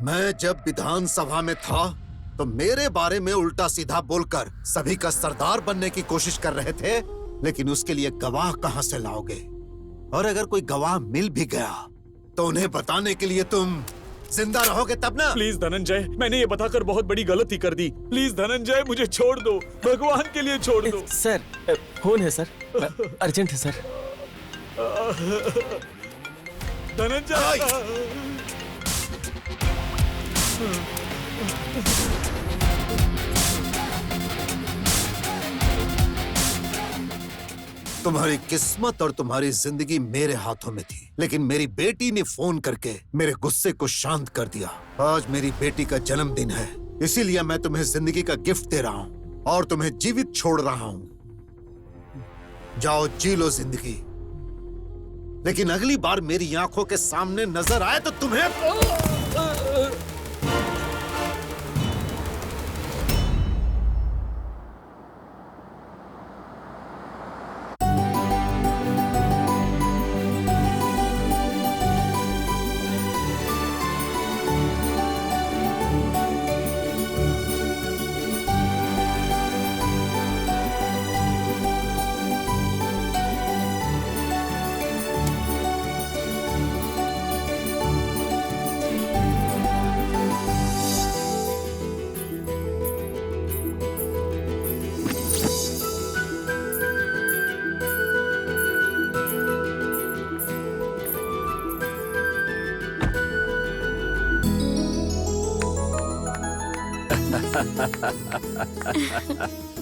मैं जब विधानसभा में था तो मेरे बारे में उल्टा सीधा बोलकर सभी का सरदार बनने की कोशिश कर रहे थे, लेकिन उसके लिए गवाह कहां से लाओगे? और अगर कोई गवाह मिल भी गया तो उन्हें बताने के लिए तुम जिंदा रहोगे तब ना? प्लीज धनंजय, मैंने ये बताकर बहुत बड़ी गलती कर दी। प्लीज धनंजय, मुझे छोड़ दो, भगवान के लिए छोड़ दो। सर, फोन है सर, अर्जेंट है सर। धनंजय, तुम्हारी किस्मत और तुम्हारी जिंदगी मेरे हाथों में थी, लेकिन मेरी बेटी ने फोन करके मेरे गुस्से को शांत कर दिया। आज मेरी बेटी का जन्मदिन है, इसीलिए मैं तुम्हें जिंदगी का गिफ्ट दे रहा हूँ और तुम्हें जीवित छोड़ रहा हूँ। जाओ जी लो जिंदगी, लेकिन अगली बार मेरी आंखों के सामने नजर आए तो तुम्हें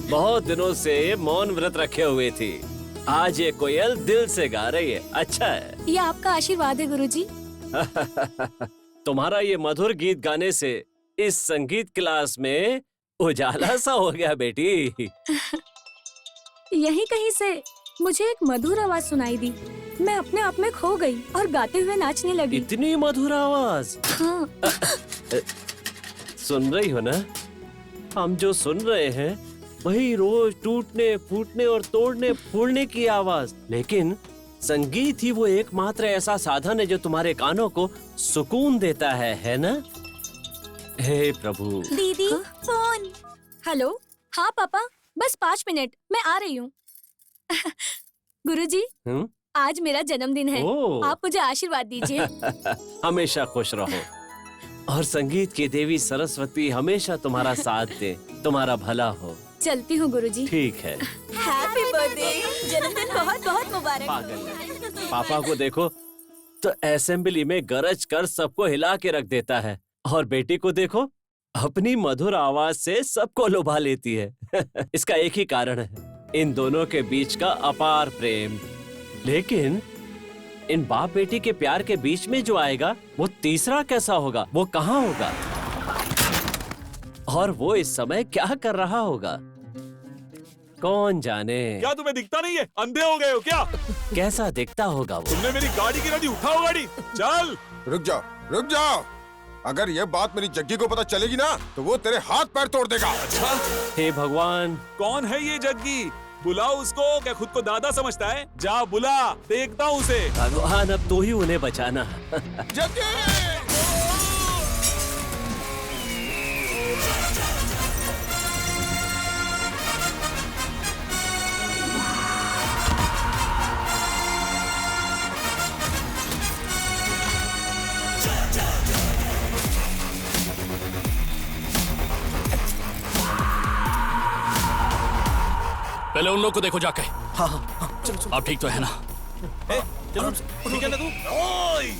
बहुत दिनों से मौन व्रत रखे हुए थी, आज ये कोयल दिल से गा रही है। अच्छा है। ये आपका आशीर्वाद है गुरुजी। तुम्हारा ये मधुर गीत गाने से इस संगीत क्लास में उजाला सा हो गया बेटी। यहीं कहीं से मुझे एक मधुर आवाज सुनाई दी। मैं अपने आप में खो गई और गाते हुए नाचने लगी। इतनी मधुर आवाज। हाँ। सुन रही हो ना? हम जो सुन रहे हैं वही रोज टूटने फूटने और तोड़ने फूलने की आवाज, लेकिन संगीत ही वो एकमात्र ऐसा साधन है जो तुम्हारे कानों को सुकून देता है ना? हे प्रभु। दीदी, फोन। हेलो। हाँ पापा, बस 5 मिनट, मैं आ रही हूँ। गुरुजी, आज मेरा जन्मदिन है, आप मुझे आशीर्वाद दीजिए। हमेशा खुश रहो और संगीत की देवी सरस्वती हमेशा तुम्हारा साथ दे, तुम्हारा भला हो। चलती हूँ गुरुजी। ठीक है। हैप्पी बर्थडे, जन्मदिन बहुत बहुत मुबारक। पागल। पापा को देखो तो असेंबली में गरज कर सबको हिला के रख देता है, और बेटी को देखो अपनी मधुर आवाज से सबको लुभा लेती है। इसका एक ही कारण है, इन दोनों के बीच का अपार प्रेम। लेकिन इन बाप बेटी के प्यार के बीच में जो आएगा वो तीसरा कैसा होगा, वो कहाँ होगा, और वो इस समय क्या कर रहा होगा, कौन जाने। क्या तुम्हें दिखता नहीं है? अंधे हो गए हो क्या? कैसा दिखता होगा वो? तुमने मेरी गाड़ी गिरा दी, उठाओ गाड़ी, चल। रुक जाओ, रुक जाओ। अगर ये बात मेरी जग्गी को पता चलेगी ना तो वो तेरे हाथ पैर तोड़ देगा। अच्छा? हे भगवान, कौन है ये जग्गी? बुलाओ उसको। क्या खुद को दादा समझता है? जा बुला, देखता हूँ उसे। भगवान अब तो ही उन्हें बचाना। जग्गी! पहले उन लोग को देखो जाके। हाँ हाँ, चलो। आप ठीक तो है ना? चलो, ठीक है ना तू? ओए!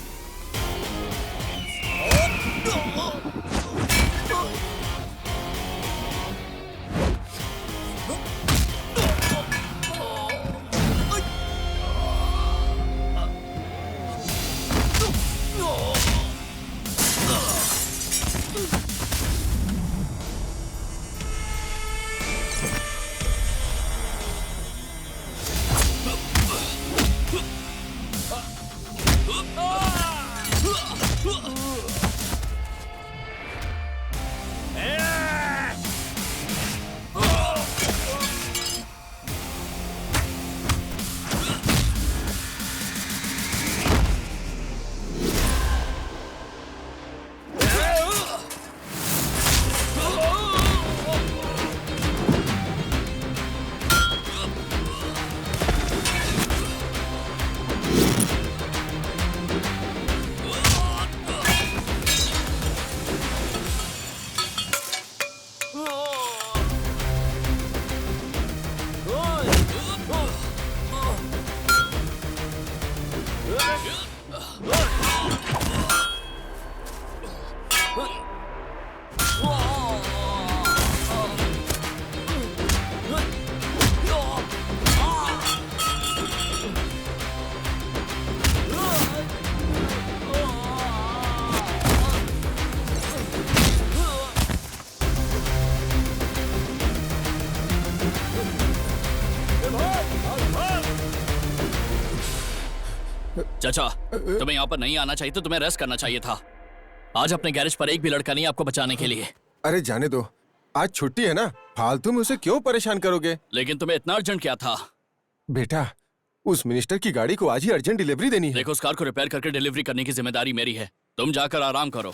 चाचा, तुम्हें यहाँ पर नहीं आना चाहिए, तो तुम्हें रेस्ट करना चाहिए था। आज अपने गैरेज पर एक भी लड़का नहीं आपको बचाने के लिए। अरे जाने दो, आज छुट्टी है ना, फालतू में उसे क्यों परेशान करोगे? लेकिन तुम्हें इतना अर्जेंट क्या था? बेटा, उस मिनिस्टर की गाड़ी को आज ही अर्जेंट डिलीवरी देनी है। देखो, उस कार को रिपेयर करके डिलीवरी करने की जिम्मेदारी मेरी है। तुम जाकर आराम करो।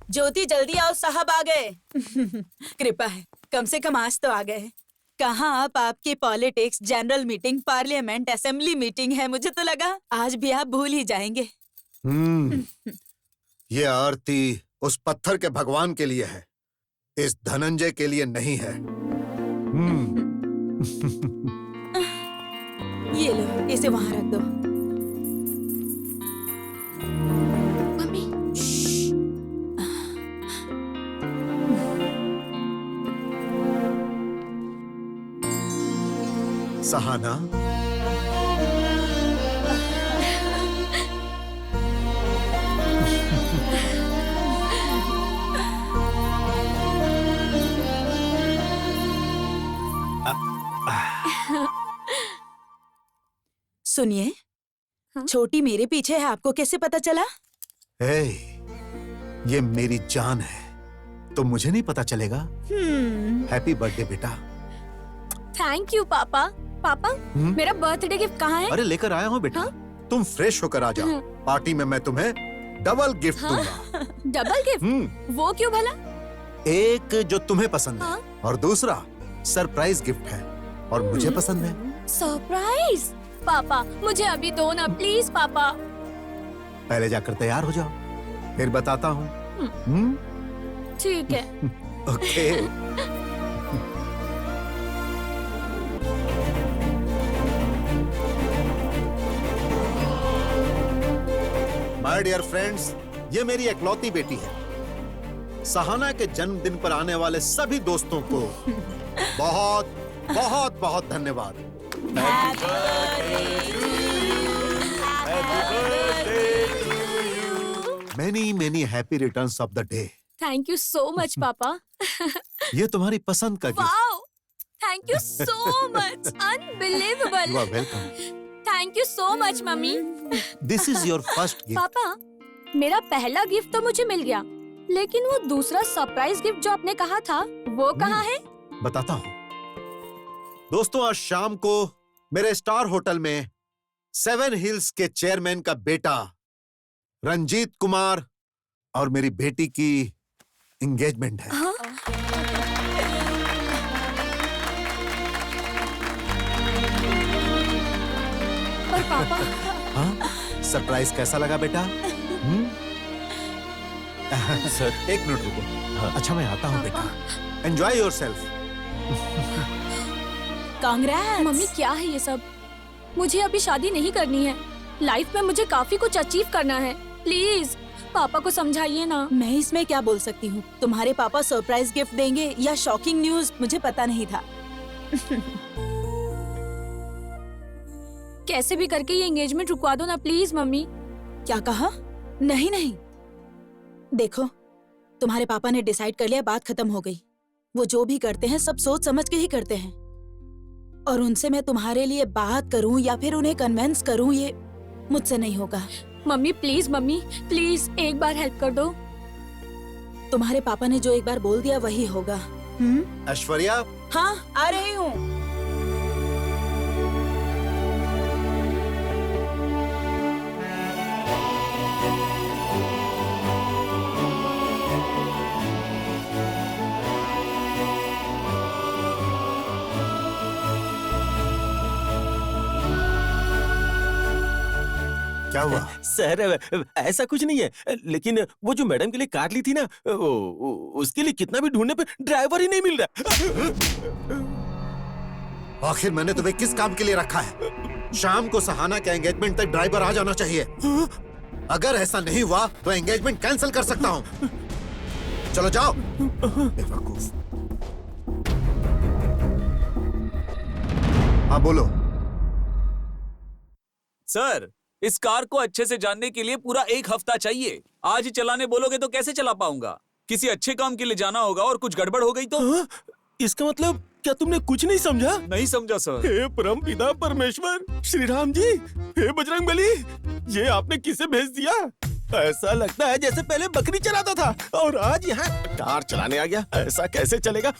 ज्योति, जल्दी आओ, साहब आ गए। कृपा है, कम से कम आज तो आ गए। कहाँ आप? आपकी politics, general meeting, parliament, assembly meeting है। मुझे तो लगा आज भी आप भूल ही जाएंगे। ये आरती उस पत्थर के भगवान के लिए है, इस धनंजय के लिए नहीं है। ये लो, इसे वहां रख दो। मम्मी, सहाना, सुनिए, हाँ? छोटी मेरे पीछे है, आपको कैसे पता चला? हे, ये मेरी जान है, तो मुझे नहीं पता चलेगा? हैप्पी बर्थडे बेटा। थैंक यू पापा। पापा, मेरा बर्थडे गिफ्ट कहाँ है? अरे लेकर आया हूँ बेटा, तुम फ्रेश होकर आ जाओ। पार्टी में मैं तुम्हें डबल गिफ्ट दूंगा। Double gift? वो क्यों भला? एक जो तुम्हें पसंद है, हाँ? और दूसरा सरप्राइज गिफ्ट है, और मुझे पसंद है। सरप्राइज? पापा, मुझे अभी दो ना प्लीज पापा। पहले जाकर तैयार हो जाओ, फिर बताता हूँ। ठीक है। ओके। माय डियर फ्रेंड्स, ये मेरी इकलौती बेटी है। सहाना के जन्मदिन पर आने वाले सभी दोस्तों को बहुत बहुत बहुत धन्यवाद। Many many happy returns of the day. Thank you so much पापा। ये तुम्हारी पसंद का गिफ्ट। Wow, thank you so much, you unbelievable. Are welcome. Thank you so much मम्मी। This is your first gift. पापा, मेरा पहला गिफ्ट तो मुझे मिल गया, लेकिन वो दूसरा सरप्राइज गिफ्ट जो आपने कहा था, वो कहाँ है? बताता हूँ। दोस्तों, आज शाम को मेरे स्टार होटल में 7 हिल्स के चेयरमैन का बेटा रंजीत कुमार और मेरी बेटी की एंगेजमेंट है। हाँ? पर पापा, हाँ? सरप्राइज कैसा लगा बेटा? सर, एक मिनट रुको। अच्छा, मैं आता हूँ बेटा। Enjoy yourself. कांग्रेट्स। मम्मी क्या है ये सब? मुझे अभी शादी नहीं करनी है। लाइफ में मुझे काफी कुछ अचीव करना है। प्लीज पापा को समझाइए ना। मैं इसमें क्या बोल सकती हूँ? तुम्हारे पापा सरप्राइज गिफ्ट देंगे या शॉकिंग न्यूज, मुझे पता नहीं था। कैसे भी करके ये एंगेजमेंट रुकवा दो ना प्लीज मम्मी। क्या कहा? नहीं नहीं, देखो, तुम्हारे पापा ने डिसाइड कर लिया, बात खत्म हो गई। वो जो भी करते हैं सब सोच समझ के ही करते हैं, और उनसे मैं तुम्हारे लिए बात करूं या फिर उन्हें कन्विंस करूं, ये मुझसे नहीं होगा। मम्मी प्लीज एक बार हेल्प कर दो। तुम्हारे पापा ने जो एक बार बोल दिया वही होगा। ऐश्वर्या, हाँ, आ रही हूँ। क्या हुआ? सर, ऐसा कुछ नहीं है, लेकिन वो जो मैडम के लिए कार ली थी ना, उसके लिए कितना भी ढूंढने पे ड्राइवर ही नहीं मिल रहा। आखिर मैंने तुम्हें किस काम के लिए रखा है? शाम को सहाना के एंगेजमेंट तक ड्राइवर आ जाना चाहिए। अगर ऐसा नहीं हुआ तो एंगेजमेंट कैंसिल कर सकता हूँ। चलो जाओ। बेवकूफ। हाँ बोलो। सर, इस कार को अच्छे से जानने के लिए पूरा 1 हफ्ता चाहिए। आज ही चलाने बोलोगे तो कैसे चला पाऊंगा? किसी अच्छे काम के लिए जाना होगा और कुछ गड़बड़ हो गई तो? हाँ? इसका मतलब क्या तुमने कुछ नहीं समझा? नहीं समझा सर। हे परम पिता परमेश्वर, श्री राम जी, हे बजरंगबली, ये आपने किसे भेज दिया? ऐसा लगता है जैसे पहले बकरी चलाता था और आज यहाँ कार चलाने आ गया। ऐसा कैसे चलेगा?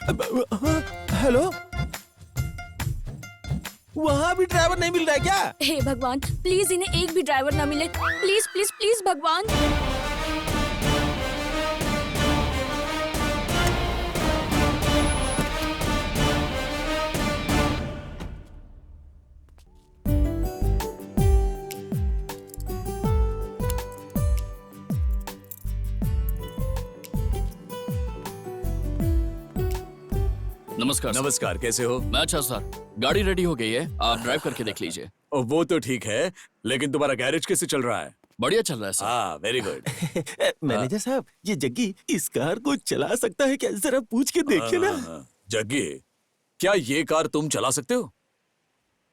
हेलो, वहाँ भी ड्राइवर नहीं मिल रहा है क्या? हे भगवान, प्लीज इन्हें एक भी ड्राइवर ना मिले। प्लीज प्लीज प्लीज भगवान। नमस्कार सर। नमस्कार, कैसे हो? मैं अच्छा सर, गाड़ी रेडी हो गई है, आप ड्राइव करके देख लीजिए। वो तो ठीक है, लेकिन तुम्हारा गैरेज कैसे चल रहा है? बढ़िया चल रहा है सर। हाँ, वेरी गुड। मैनेजर साहब, ये जग्गी इस कार को चला सकता है क्या? जरा पूछ के देखिए ना। जग्गी, क्या ये कार तुम चला सकते हो?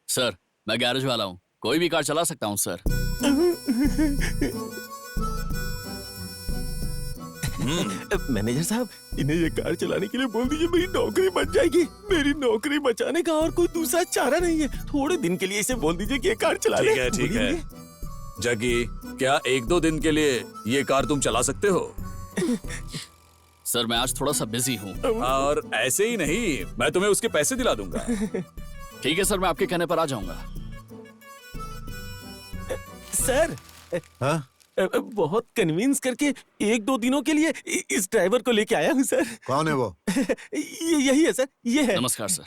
सर, मैं गैरेज वाला हूँ, कोई भी कार चला सकता हूँ सर। मैनेजर साहब, इन्हें ये कार चलाने के लिए बोल दीजिए, मेरी नौकरी बच जाएगी। मेरी नौकरी बचाने का और कोई दूसरा चारा नहीं है। थोड़े दिन के लिए इसे बोल दीजिए कि ये कार चला ले। ठीक है, ठीक है। जग्गी, क्या 1-2 दिन के लिए ये कार तुम चला सकते हो? सर, मैं आज थोड़ा सा बिजी हूँ। और ऐसे ही नहीं, मैं तुम्हें उसके पैसे दिला दूंगा। ठीक है सर, मैं आपके कहने पर आ जाऊंगा। सर, हाँ? बहुत कन्विंस करके 1-2 दिनों के लिए इस ड्राइवर को लेके आया हूँ सर। कौन है वो? यही है सर, ये है। नमस्कार सर।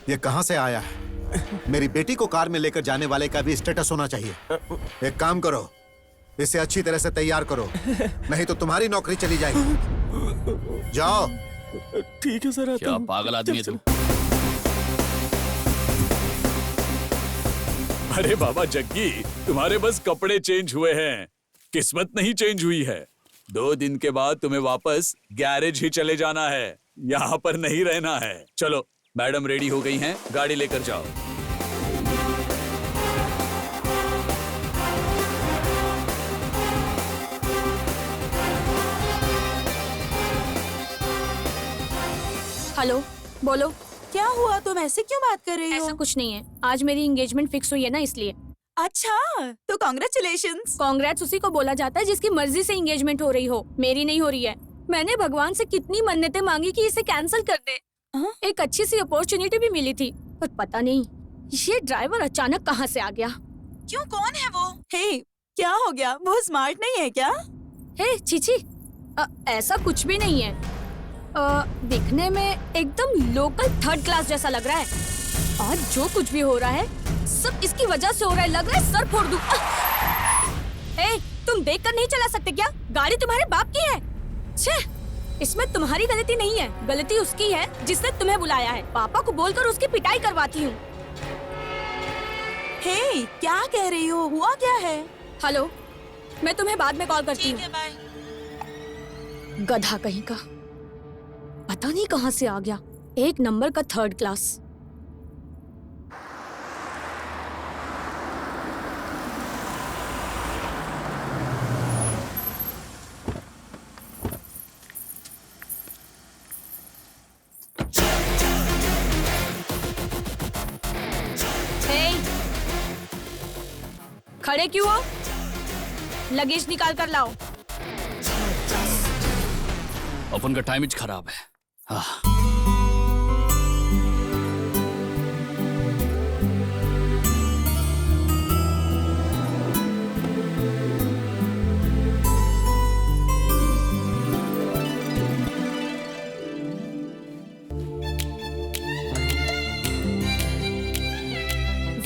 ये कहाँ से आया है? मेरी बेटी को कार में लेकर जाने वाले का भी स्टेटस होना चाहिए। एक काम करो, इसे अच्छी तरह से तैयार करो, नहीं तो तुम्हारी नौकरी चली जाएगी। जाओ। ठीक है सर, आता क्या हूँ। पागल आदमी है चल, तू? अरे बाबा जग्गी, तुम्हारे बस कपड़े चेंज हुए हैं, किस्मत नहीं चेंज हुई है। 2 दिन के बाद तुम्हें वापस गैरेज ही चले जाना है, यहाँ पर नहीं रहना है। चलो, मैडम रेडी हो गई हैं, गाड़ी लेकर जाओ। हेलो, बोलो। क्या हुआ? तुम ऐसे क्यों बात कर रही हो? ऐसा कुछ नहीं है, आज मेरी एंगेजमेंट फिक्स हुई है ना, इसलिए। अच्छा, तो कॉन्ग्रेचुलेशंस। कांग्रेट्स उसी को बोला जाता है जिसकी मर्जी से एंगेजमेंट हो रही हो, मेरी नहीं हो रही है। मैंने भगवान से कितनी मन्नतें मांगी कि इसे कैंसिल कर दे। एक अच्छी सी अपॉर्चुनिटी भी मिली थी, पर पता नहीं ये ड्राइवर अचानक कहाँ से आ गया। क्यों, कौन है वो? हे, क्या हो गया? वो स्मार्ट नहीं है क्या? हे चीची, ऐसा कुछ भी नहीं है। दिखने में एकदम लोकल 3rd क्लास जैसा लग रहा है, और जो कुछ भी हो रहा है सब इसकी वजह से हो रहा है। लग रहा है सर फोड़ दूं। ए, तुम देखकर नहीं चला सकते क्या? गाड़ी तुम्हारे बाप की है। छे, इसमें तुम्हारी गलती नहीं है, गलती उसकी है जिसने तुम्हें बुलाया है। पापा को बोलकर उसकी पिटाई करवाती हूँ। हे, क्या कह रही हो? हुआ क्या है? हेलो, मैं तुम्हें बाद में कॉल करती हूँ। बाय। गधा कहीं का, पता नहीं कहाँ से आ गया। 1 नंबर का 3rd क्लास। खड़े क्यों हो? लगेज निकाल कर लाओ। अपन का टाइम खराब है। हाँ।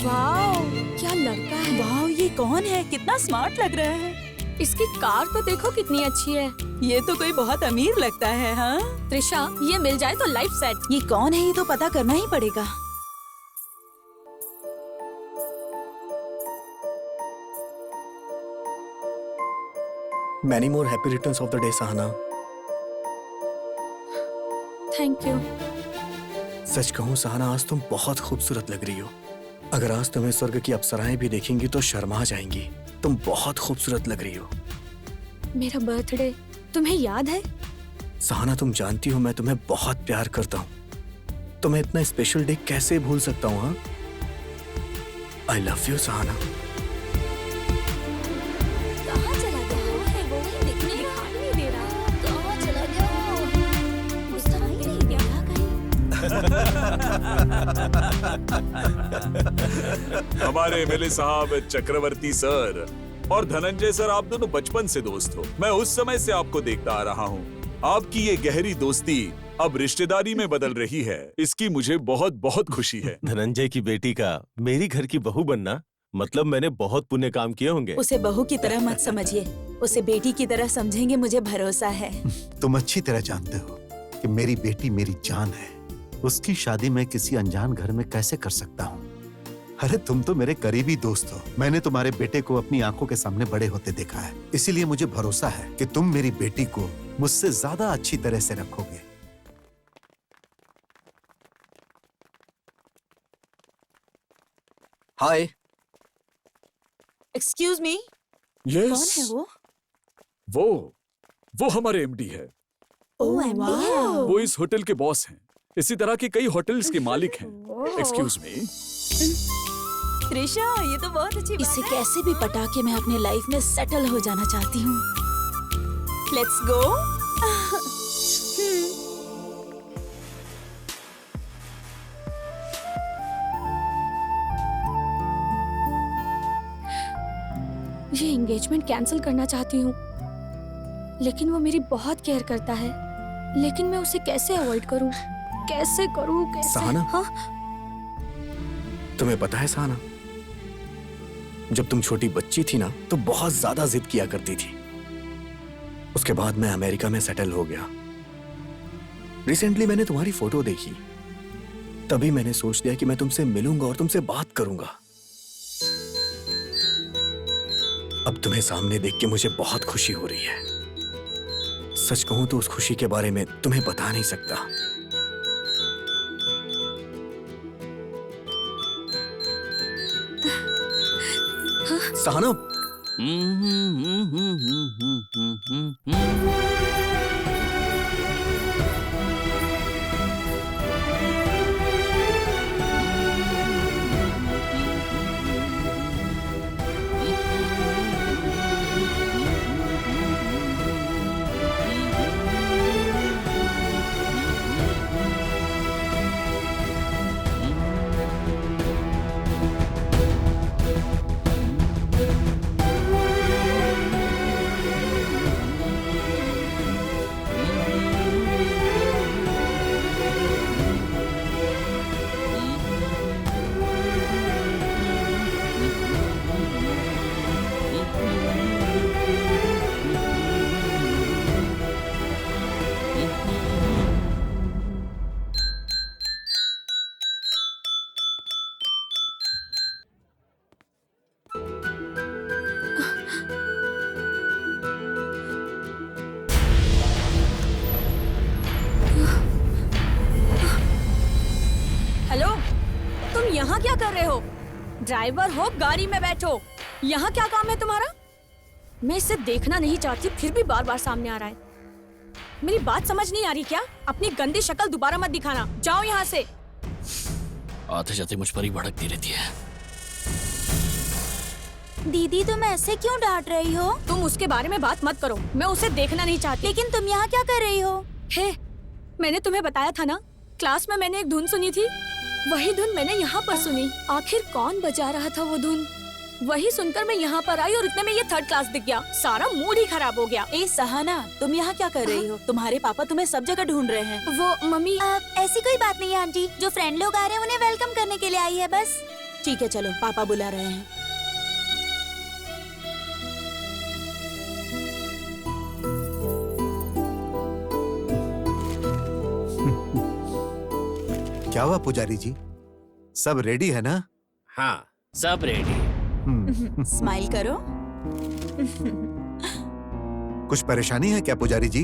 वाओ, क्या लड़का है। वाह, ये कौन है? कितना स्मार्ट लग रहा है। इसकी कार तो देखो कितनी अच्छी है। ये तो कोई बहुत अमीर लगता है। हाँ, त्रिशा, ये मिल जाए तो लाइफ सेट। ये कौन है? ये तो पता करना ही पड़ेगा। Many more happy returns of the day, Sahana. Thank you. सच कहूं सहाना, आज तुम बहुत खूबसूरत लग रही हो। अगर आज तुम्हें स्वर्ग की अप्सराएं भी देखेंगी तो शर्मा जाएंगी। तुम बहुत खूबसूरत लग रही हो। मेरा बर्थडे तुम्हें याद है? सहाना, तुम जानती हो मैं तुम्हें बहुत प्यार करता हूँ। तुम्हें इतना स्पेशल डे कैसे भूल सकता हूँ? हाँ, आई लव यू सहाना। कहाँ चला गया है वो? वही दिखाई नहीं दे रहा। कहाँ चला गया वो? गुस्सा ही नहीं दिया कहीं। हमारे एमएलए साहब चक्रवर्ती सर और धनंजय सर, आप दोनों बचपन से दोस्त हो। मैं उस समय से आपको देखता आ रहा हूँ। आपकी ये गहरी दोस्ती अब रिश्तेदारी में बदल रही है, इसकी मुझे बहुत बहुत खुशी है। धनंजय की बेटी का मेरी घर की बहू बनना मतलब मैंने बहुत पुण्य काम किए होंगे। उसे बहू की तरह मत समझिए, उसे बेटी की तरह समझेंगे, मुझे भरोसा है। तुम अच्छी तरह जानते हो कि मेरी बेटी मेरी जान है। उसकी शादी मैं किसी अनजान घर में कैसे कर सकता हूँ? अरे तुम तो मेरे करीबी दोस्त हो। मैंने तुम्हारे बेटे को अपनी आंखों के सामने बड़े होते देखा है, इसीलिए मुझे भरोसा है कि तुम मेरी बेटी को मुझसे ज्यादा अच्छी तरह से रखोगे। हाय। एक्सक्यूज मी, यस, कौन है वो? वो हमारे एमडी है। ओह, एमडी है। वो इस होटल के बॉस हैं। इसी तरह के कई होटल्स के मालिक हैं। Excuse me. त्रिशा, ये तो बहुत अच्छी बात है। इसे कैसे भी पटा के मैं अपने लाइफ में सेटल हो जाना चाहती हूँ। Let's go. ये एंगेजमेंट कैंसिल करना चाहती हूँ, लेकिन वो मेरी बहुत केयर करता है। लेकिन मैं उसे कैसे अवॉइड करूँ? कैसे करूँ? कैसे? सहाना, हाँ? तुम्हें पता है सहाना, जब तुम छोटी बच्ची थी ना तो बहुत ज्यादा जिद किया करती थी। उसके बाद मैं अमेरिका में सेटल हो गया। रिसेंटली मैंने तुम्हारी फोटो देखी, तभी मैंने सोच लिया कि मैं तुमसे मिलूंगा और तुमसे बात करूंगा। अब तुम्हें सामने देख के मुझे बहुत खुशी हो रही है। सच कहूं तो उस खुशी के बारे में तुम्हें बता नहीं सकता। सहाना, हेलो, तुम यहाँ क्या कर रहे हो? ड्राइवर हो, गाड़ी में बैठो। यहाँ क्या काम है तुम्हारा? मैं इसे देखना नहीं चाहती, फिर भी बार बार सामने आ रहा है। मेरी बात समझ नहीं आ रही क्या? अपनी गंदी शक्ल दोबारा मत दिखाना। जाओ यहाँ से। आते जाते मुझ पर ही भड़कती रहती है। दीदी, तुम ऐसे क्यों डांट रही हो? तुम उसके बारे में बात मत करो। मैं उसे देखना नहीं चाहती। लेकिन तुम यहाँ क्या कर रही हो? हे, मैंने तुम्हें बताया था ना, क्लास में मैंने एक धुन सुनी थी। वही धुन मैंने यहाँ पर सुनी। आखिर कौन बजा रहा था वो धुन? वही सुनकर मैं यहाँ पर आई और इतने में ये थर्ड क्लास दिख गया। सारा मूड ही खराब हो गया। ए सहाना, तुम यहाँ क्या कर रही हो? तुम्हारे पापा तुम्हें सब जगह ढूंढ रहे हैं। वो मम्मी, ऐसी कोई बात नहीं है आंटी। जो फ्रेंड लोग आ रहे हैं उन्हें वेलकम करने के लिए आई है बस। ठीक है, चलो, पापा बुला रहे हैं। क्या हुआ पुजारी जी, सब रेडी है ना? हाँ, सब रेडी। स्माइल करो। कुछ परेशानी है क्या पुजारी जी?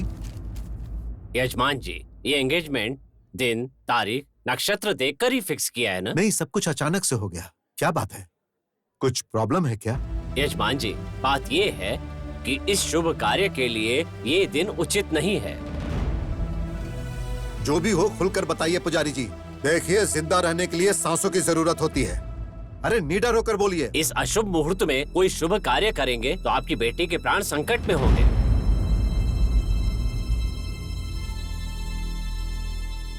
यजमान जी, ये एंगेजमेंट दिन, तारीख, नक्षत्र देखकर ही फिक्स किया है ना? नहीं, सब कुछ अचानक से हो गया। क्या बात है? कुछ प्रॉब्लम है क्या? यजमान जी, बात ये है कि इस शुभ कार्य के लिए ये दिन उचित नहीं है। जो भी हो खुलकर बताइए पुजारी जी। देखिए, जिंदा रहने के लिए सांसों की जरूरत होती है। अरे निडर होकर बोलिए। इस अशुभ मुहूर्त में कोई शुभ कार्य करेंगे तो आपकी बेटी के प्राण संकट में होंगे।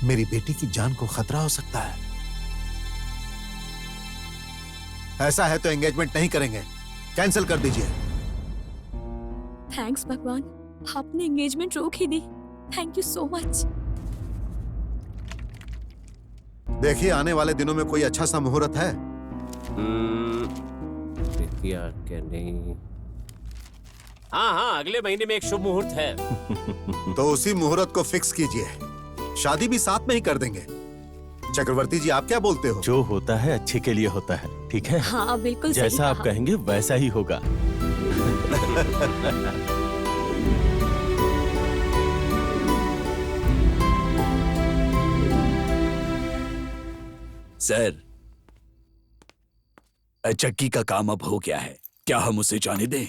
मेरी बेटी की जान को खतरा हो सकता है। ऐसा है तो एंगेजमेंट नहीं करेंगे, कैंसिल कर दीजिए। थैंक्स भगवान, आपने एंगेजमेंट रोक ही दी। Thank you so much. देखिए, आने वाले दिनों में कोई अच्छा सा मुहूर्त है? क्या नहीं। हाँ, अगले महीने में एक शुभ मुहूर्त है। तो उसी मुहूर्त को फिक्स कीजिए। शादी भी साथ में ही कर देंगे। चक्रवर्ती जी, आप क्या बोलते हो? जो होता है अच्छे के लिए होता है, ठीक है? हाँ बिल्कुल सही जैसा आप कहा। कहेंगे वैसा ही होगा। सर, जग्गी का काम अब हो गया है, क्या हम उसे जाने दें?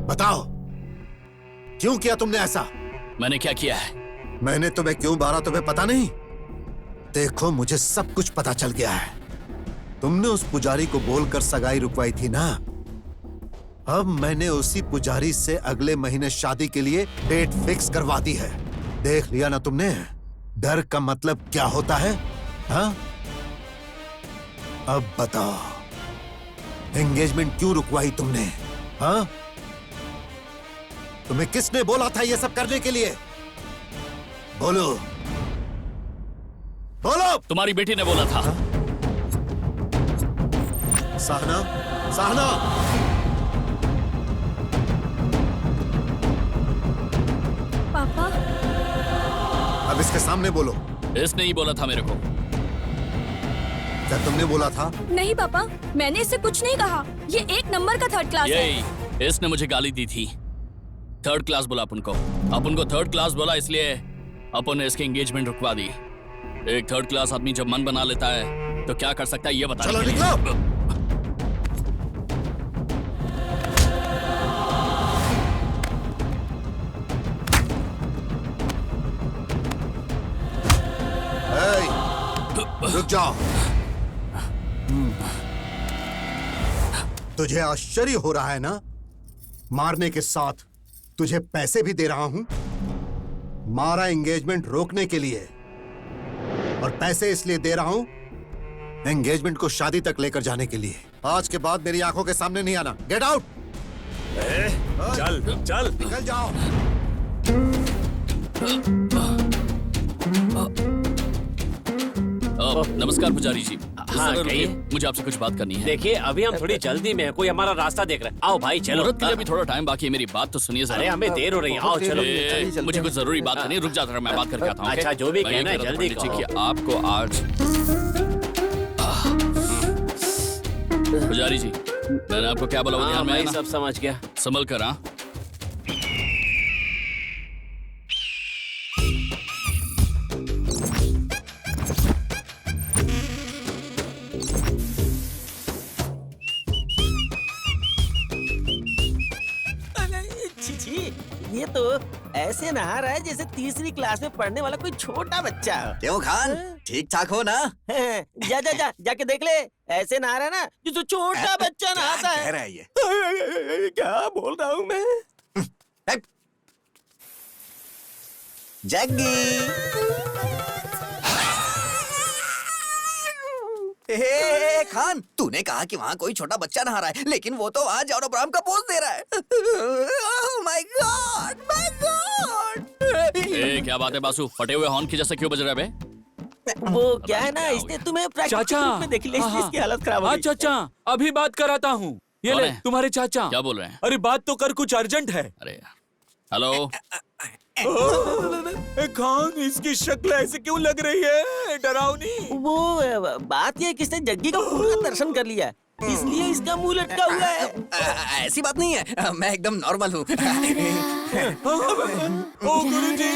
बताओ, क्यों किया तुमने ऐसा? मैंने क्या किया है? मैंने तुम्हें क्यों मारा तुम्हें पता नहीं? देखो, मुझे सब कुछ पता चल गया है। तुमने उस पुजारी को बोलकर सगाई रुकवाई थी ना? अब मैंने उसी पुजारी से अगले महीने शादी के लिए डेट फिक्स करवा दी है। देख लिया ना तुमने? डर का मतलब क्या होता है? हाँ? अब बताओ, एंगेजमेंट क्यों रुकवाई तुमने? हाँ? तुम्हें किसने बोला था ये सब करने के लिए? बोलो, बोलो। तुम्हारी बेटी ने बोला था। सहना, सहना, पापा, अब इसके सामने बोलो। इसने ही बोला था मेरे को। क्या तुमने बोला था? नहीं पापा, मैंने इससे कुछ नहीं कहा। ये एक नंबर का थर्ड क्लास है। यही, इसने मुझे गाली दी थी। थर्ड क्लास बोला अपन को थर्ड क्लास बोला, इसलिए अपन ने इसकी एंगेजमेंट रुकवा दी। एक थर्ड क्लास आदमी जब मन बना लेता है तो क्या कर सकता है ये बता। चलो निकलो। रुक जाओ। तुझे आश्चर्य हो रहा है ना? मारने के साथ तुझे पैसे भी दे रहा हूं। मारा एंगेजमेंट रोकने के लिए, और पैसे इसलिए दे रहा हूं एंगेजमेंट को शादी तक लेकर जाने के लिए। आज के बाद मेरी आंखों के सामने नहीं आना। Get out. चल चल, निकल जाओ। नमस्कार पुजारी जी। हाँ, कहिए। मुझे आपसे कुछ बात करनी है। देखिए, अभी हम थोड़ी जल्दी में है, कोई हमारा रास्ता देख रहा है। आओ भाई चलो। मुहूर्त के लिए भी थोड़ा टाइम बाकी है, मेरी बात तो सुनिए जरा। अरे हमें देर हो रही है, आओ चलो। मुझे कुछ जरूरी बात करनी है, रुक जाता, मैं बात करके आता हूँ। अच्छा, जो भी कहना है जल्दी कहो। आपको आज पुजारी जी, मैंने आपको क्या बोला वो ध्यान में मैं है ना? सब समझ गया। संभल कर। हाँ, ये तो ऐसे नहा रहा है जैसे तीसरी क्लास में पढ़ने वाला कोई छोटा बच्चा हो। क्यों खान, ठीक ठाक हो ना? जा जा जा जाके देख ले, ऐसे नहा रहा है ना जैसे छोटा बच्चा नहाता क्या कह है। रहा है ये? क्या बोल रहा हूँ मैं? जग्गी, हे खान, तूने कहा कि वहाँ कोई छोटा बच्चा नहा रहा है, लेकिन वो तो आज जॉन अब्राहम का पोज दे रहा है। Oh my god, my god. ए, क्या बात है बासु, फटे हुए हॉर्न की जैसे क्यों बज रहा है बे? वो क्या है ना, इसने तुम्हें प्रैक्टिकल चाचा। रूप में देख लिया, इसलिए हाँ, इसकी हालत खराब हो हाँ गई। चाचा, अभी बात कराता हूँ। ये कौन ले है? तुम्हारे चाचा। क्या बोल रहे हैं? अरे बात तो कर, कुछ अर्जेंट है। अरे हेलो, ए, खान, इसकी शक्ल ऐसे क्यों लग रही है, डरावनी? वो बात ये है कि इसने जग्गी का पूरा दर्शन कर लिया है। इसलिए इसका मुंह लटका हुआ है। ऐसी बात नहीं है, मैं एकदम नॉर्मल हूँ। ओ गुरुजी!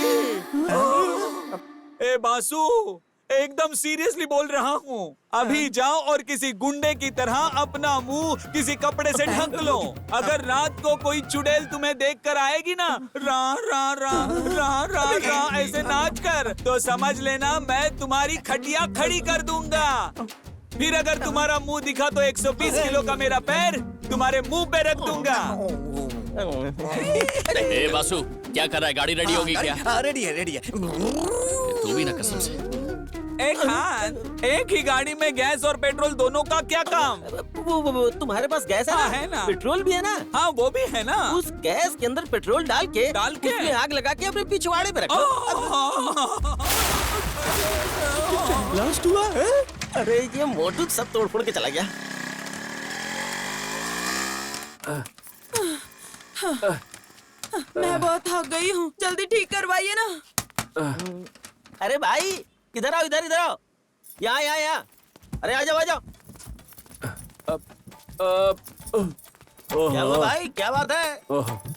ए बासु, एकदम सीरियसली बोल रहा हूँ। अभी जाओ और किसी गुंडे की तरह अपना मुंह किसी कपड़े से ढक लो। अगर रात को कोई चुड़ैल तुम्हें देख कर आएगी ना, रा रा रा रा रा रा ऐसे नाच कर, तो समझ लेना मैं तुम्हारी खटिया खड़ी कर दूंगा। फिर अगर तुम्हारा मुंह दिखा तो 120 किलो का मेरा पैर तुम्हारे मुंह पे रख दूंगा। ए बासु, क्या कर रहा है? गाड़ी रेडी होगी क्या? हाँ, रेडी है, रेडी है। तू भी ना कसम से। एक ही गाड़ी में गैस और पेट्रोल दोनों का क्या काम? वो तुम्हारे पास गैस है ना? हाँ, है ना। पेट्रोल भी है ना? हाँ, वो भी है ना। उस गैस के अंदर पेट्रोल डाल के उसमें आग लगा के अपने पिछवाड़े पे रखो। ब्लास्ट हुआ है? अरे ये मोटू सब तोड़ फोड़ के चला गया। मैं बहुत थक गई हूँ, जल्दी ठीक करवाइए ना। अरे भाई इधर आओ, इधर आओ, यहाँ। अरे आ जाओ। क्या हुआ भाई, क्या बात है?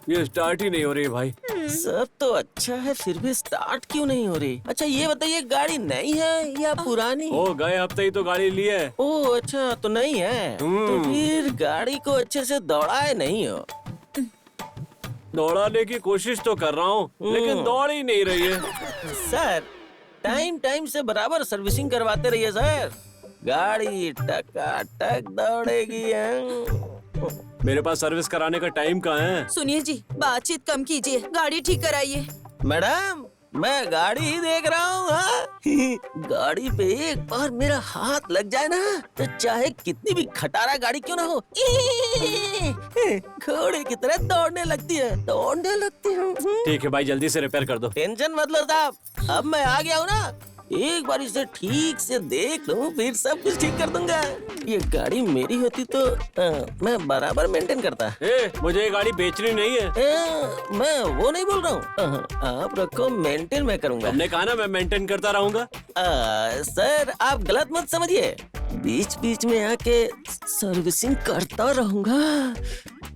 ये स्टार्ट ही नहीं हो रही भाई। सब तो अच्छा है, फिर भी स्टार्ट क्यों नहीं हो रही? अच्छा ये बताइए, गाड़ी नई है या पुरानी? ओ गए हफ्ते ही तो गाड़ी ली है। ओ अच्छा, तो नहीं है। तो फिर गाड़ी को अच्छे से दौड़ाए नहीं हो? दौड़ाने की कोशिश तो कर रहा हूँ, लेकिन दौड़ ही नहीं रही है। सर टाइम से बराबर सर्विसिंग करवाते रहिए सर, गाड़ी टकाटक दौड़ेगी। मेरे पास सर्विस कराने का टाइम कहाँ है? सुनिए जी, बातचीत कम कीजिए, गाड़ी ठीक कराइए। मैडम मैं गाड़ी ही देख रहा हूँ। गाड़ी पे एक बार मेरा हाथ लग जाए ना, तो चाहे कितनी भी खटारा गाड़ी क्यों ना हो, घोड़े की तरह दौड़ने लगती है। ठीक है भाई, जल्दी से रिपेयर कर दो। टेंशन मत लो साहब, अब मैं आ गया हूँ ना, एक बार इसे ठीक से देख लूं, फिर सब कुछ ठीक कर दूंगा। ये गाड़ी मेरी होती तो मैं बराबर मेंटेन करता। मुझे ये गाड़ी बेचनी नहीं है। मैं वो नहीं बोल रहा हूँ, आप रखो, मेंटेन मैं करूंगा। हमने कहा ना मैं मेंटेन करता रहूंगा। सर आप गलत मत समझिए, बीच बीच में आके सर्विसिंग करता रहूंगा।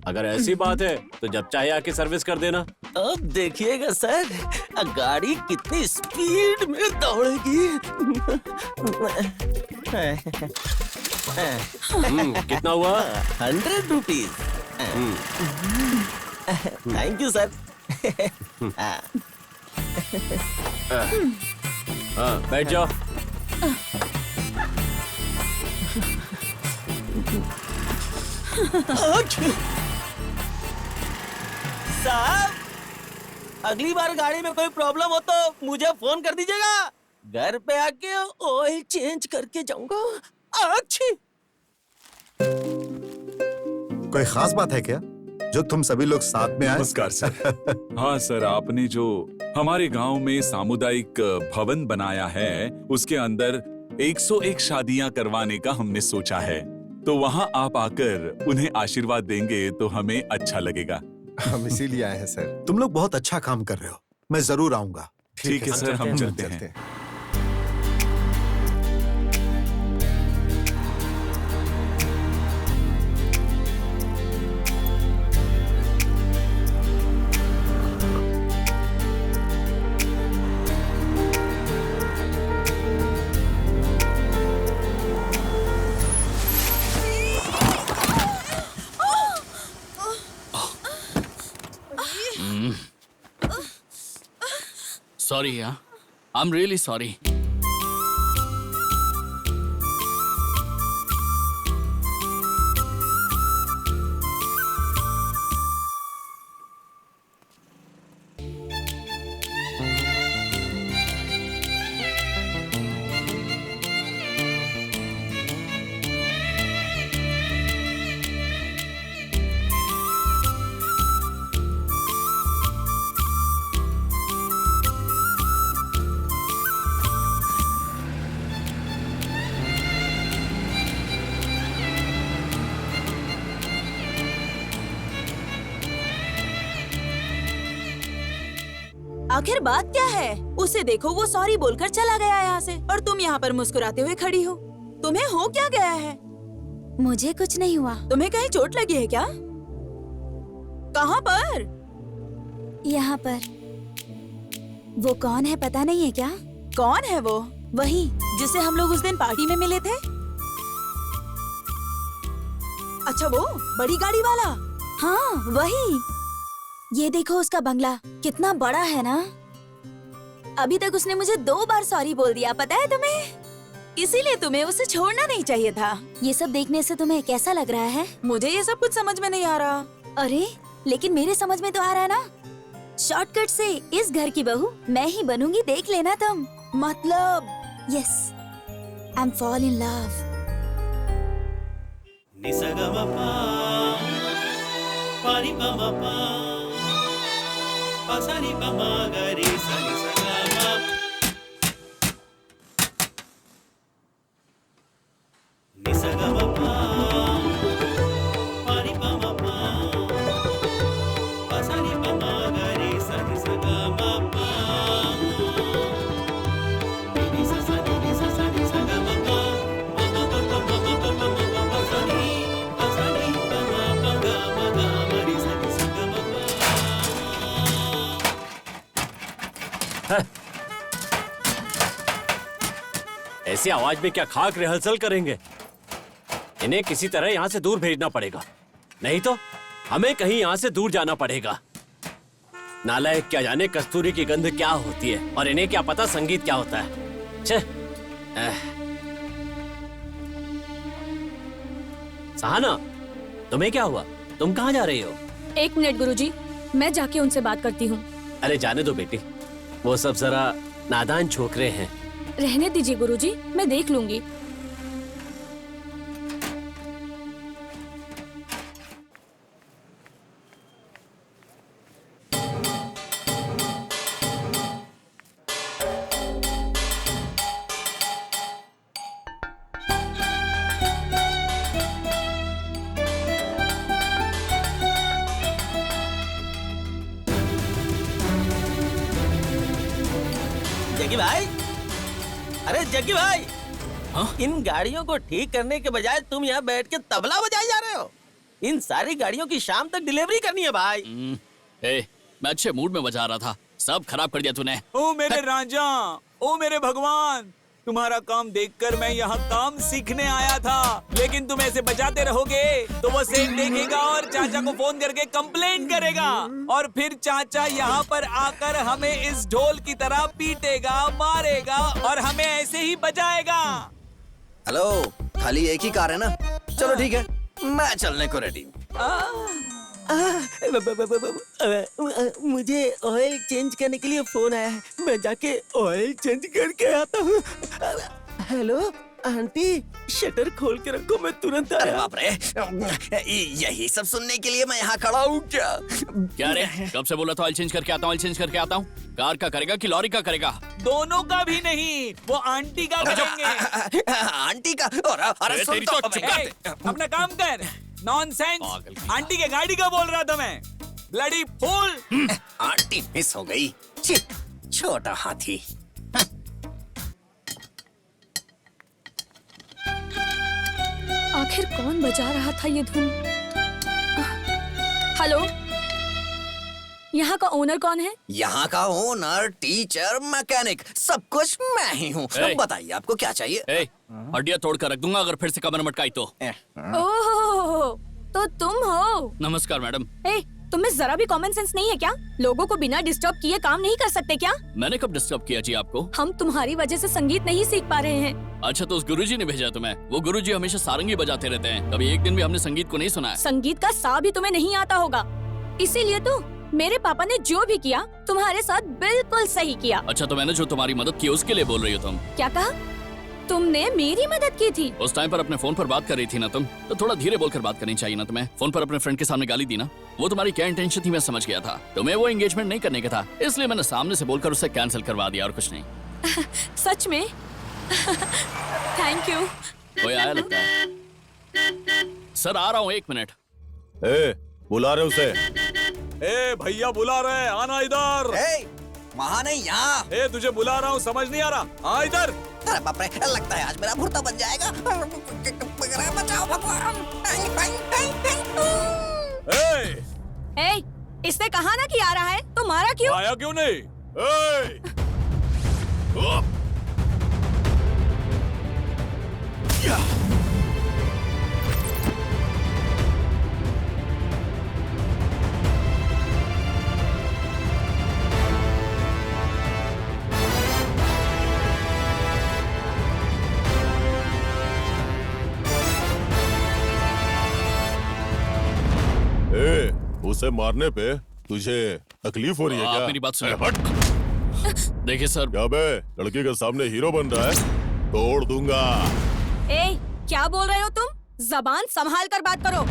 अगर ऐसी बात है तो जब चाहे आके सर्विस कर देना। अब देखिएगा सर, गाड़ी कितनी स्पीड में दौड़ेगी। कितना हुआ? 100 रुपीज। Thank you sir. हाँ बैठ जाओ। साहब अगली बार गाड़ी में कोई प्रॉब्लम हो तो मुझे फोन कर दीजिएगा, घर पे आके ऑयल चेंज करके जाऊंगा। अच्छी कोई खास बात है क्या जो तुम सभी लोग साथ में आए? नमस्कार सर। हाँ सर, आपने जो हमारे गांव में सामुदायिक भवन बनाया है, उसके अंदर 101 शादियां करवाने का हमने सोचा है, तो वहाँ आप आकर उन्हें आशीर्वाद देंगे तो हमें अच्छा लगेगा। हम इसीलिए आए हैं सर। तुम लोग बहुत अच्छा काम कर रहे हो, मैं जरूर आऊंगा। ठीक है सर, हम चलते हैं। Sorry, yeah. I'm really sorry. आखिर बात क्या है? उसे देखो, वो सॉरी बोलकर चला गया यहाँ से, और तुम यहाँ पर मुस्कुराते हुए खड़ी हो। तुम्हें हो क्या गया है? मुझे कुछ नहीं हुआ। तुम्हें कहीं चोट लगी है क्या? कहाँ पर? यहाँ पर। वो कौन है पता नहीं है क्या? कौन है वो? वही जिसे हम लोग उस दिन पार्टी में मिले थे? अच्छा वो बड़ी गाड़ी वाला? हाँ वही। ये देखो उसका बंगला कितना बड़ा है ना। अभी तक उसने मुझे 2 बार सॉरी बोल दिया, पता है तुम्हें? इसीलिए तुम्हें उसे छोड़ना नहीं चाहिए था। ये सब देखने से तुम्हें कैसा लग रहा है? मुझे ये सब कुछ समझ में नहीं आ रहा। अरे लेकिन मेरे समझ में तो आ रहा है ना। शॉर्टकट से इस घर की बहू मैं ही बनूंगी, देख लेना तुम। मतलब? Yes, I am fall in love. ऐसी आवाज में क्या खाक रिहर्सल करेंगे? इन्हें किसी तरह यहाँ से दूर भेजना पड़ेगा, नहीं तो हमें कहीं यहाँ से दूर जाना पड़ेगा। नालायक, क्या जाने कस्तूरी की गंध क्या होती है और इन्हें क्या पता संगीत क्या होता है। छे। सहाना, तुम्हें क्या हुआ? तुम कहाँ जा रही हो? 1 मिनट गुरुजी, मैं जाके उनसे बात करती हूँ। अरे जाने दो बेटी, वो सब जरा नादान छोकरे हैं। रहने दीजिए गुरुजी, मैं देख लूंगी। जग्गी भाई, अरे जग्गी भाई, हाँ? इन गाड़ियों को ठीक करने के बजाय तुम यहाँ बैठ के तबला बजाए जा रहे हो। इन सारी गाड़ियों की शाम तक डिलीवरी करनी है भाई। मैं अच्छे मूड में बजा रहा था, सब खराब कर दिया तूने। ओ मेरे राजा, ओ मेरे भगवान, तुम्हारा काम देखकर मैं यहाँ काम सीखने आया था, लेकिन तुम ऐसे बजाते रहोगे तो वो सेठ देखेगा और चाचा को फोन करके कंप्लेंट करेगा, और फिर चाचा यहाँ पर आकर हमें इस ढोल की तरह पीटेगा, मारेगा और हमें ऐसे ही बजाएगा। हेलो, खाली एक ही कार है ना? चलो ठीक है, मैं चलने को रेडी हूँ। मुझे ऑयल चेंज करने के लिए फोन आया है, मैं जाके ऑयल चेंज करके आता हूँ। हेलो आंटी, शटर खोल के रखो, मैं तुरंत अरे आया। बाप रे, यही सब सुनने के लिए मैं यहाँ खड़ा हूँ क्या? क्या रे, कब से बोला था ऑयल चेंज करके आता हूँ, ऑयल चेंज करके आता हूँ। कार का करेगा कि लॉरी का करेगा? दोनों का भी नहीं, वो आंटी का करेंगे। आंटी का? अरे सुन तेरी तो, तो चुप कर। अपना काम कर। नॉनसेंस, पागल की आंटी के गाड़ी का बोल रहा था मैं। Bloody fool. आंटी मिस हो गई। छी, छोटा हाथी। आखिर कौन बजा रहा था ये धुन? हेलो, यहाँ का ओनर कौन है? यहाँ का ओनर, टीचर, मैकेनिक, सब कुछ मैं ही हूँ। ए! बताइए आपको क्या चाहिए? हड्डियाँ तोड़ कर रख दूंगा अगर फिर से कमर मटकाई तो। ओह, तो तुम हो? नमस्कार मैडम। तुम्हें जरा भी कॉमन सेंस नहीं है क्या? लोगों को बिना डिस्टर्ब किए काम नहीं कर सकते क्या? मैंने कब डिस्टर्ब किया जी आपको? हम तुम्हारी वजह से संगीत नहीं सीख पा रहे हैं। अच्छा, तो उस गुरुजी ने भेजा तुम्हें? वो गुरुजी हमेशा सारंगी बजाते रहते हैं, कभी एक दिन भी हमने संगीत को नहीं सुना है। संगीत का सा भी तुम्हें नहीं आता होगा, इसीलिए तो मेरे पापा ने जो भी किया तुम्हारे साथ बिल्कुल सही किया। अच्छा, तो मैंने जो तुम्हारी मदद की उसके लिए बोल रही हो तुम? क्या कहा? तुमने मेरी मदद की थी? उस टाइम पर अपने फोन पर बात कर रही थी ना तुम, तो थोड़ा धीरे बोलकर बात करनी चाहिए ना तुम्हें। फोन पर अपने फ्रेंड के सामने गाली दी ना, वो तुम्हारी क्या इंटेंशन थी मैं समझ गया था। तुम्हें वो एंगेजमेंट नहीं करने का था, इसलिए मैंने सामने से बोलकर उसे कैंसिल करवा दिया और कुछ नहीं। सच में? Thank you. कोई आया लगता है। सर आ रहा हूँ, 1 मिनट। बुला रहे उसे। ए भैया बुला रहे हैं, आना इधर। वहाँ नहीं, यहाँ। ए तुझे बुला रहा हूँ, समझ नहीं आ रहा? हाँ इधर। अरे बाप रे, लगता है आज मेरा भुर्ता बन जाएगा। बचाओ भगवान। ए, इसने कहा ना कि आ रहा है, तो मारा क्यों? आया क्यों नहीं? उसे मारने पे तुझे तकलीफ हो रही है आप क्या? मेरी बात सुनिए। अरे हट! देखिए सर, क्या बे, लड़की के सामने हीरो बन रहा है? तोड़ दूंगा। ए, क्या बोल रहे हो तुम? जबान संभाल कर बात करो।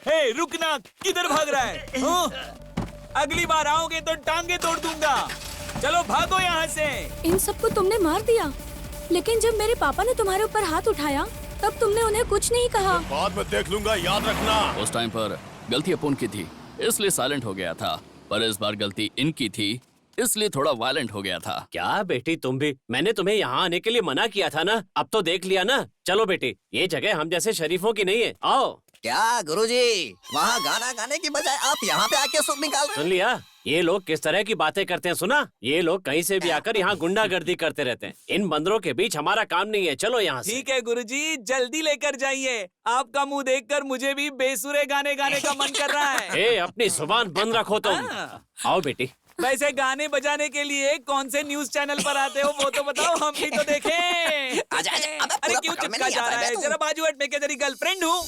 हे, रुकना, किधर भाग रहा है? हाँ? अगली बार आओगे तो टांगे तोड़ दूंगा। चलो भागो यहाँ से। इन सबको तुमने मार दिया, लेकिन जब मेरे पापा ने तुम्हारे ऊपर हाथ उठाया तब तुमने उन्हें कुछ नहीं कहा। बाद में देख लूंगा, याद रखना। उस टाइम पर गलती अपन की थी, इसलिए साइलेंट हो गया था। पर इस बार गलती इनकी थी, इसलिए थोड़ा वायलेंट हो गया था। क्या बेटी तुम भी, मैंने तुम्हें यहाँ आने के लिए मना किया था ना, अब तो देख लिया ना। चलो बेटी, ये जगह हम जैसे शरीफों की नहीं है, आओ। क्या गुरुजी, वहाँ गाना गाने की बजाय आप यहाँ पे आके सुर निकाल रहे सुन लिया, ये लोग किस तरह की बातें करते हैं, सुना? ये लोग कहीं से भी आकर यहाँ गुंडागर्दी करते रहते हैं। इन बंदरों के बीच हमारा काम नहीं है, चलो यहाँ से। ठीक है गुरुजी, जल्दी लेकर जाइए। आपका मुंह देखकर मुझे भी बेसुरे गाने गाने का मन कर रहा है। ए, अपनी जुबान बंद रखो तुम। आओ बेटी। वैसे गाने बजाने के लिए कौन से न्यूज चैनल पर आते हो वो तो बताओ, हम भी तो देखें। आजा, अबे अरे पूरा क्यों पकड़ में चिपका नहीं जा आता रहा है है? तू। जरा बाजू हट, मैं क्या तेरी गर्लफ्रेंड हूँ?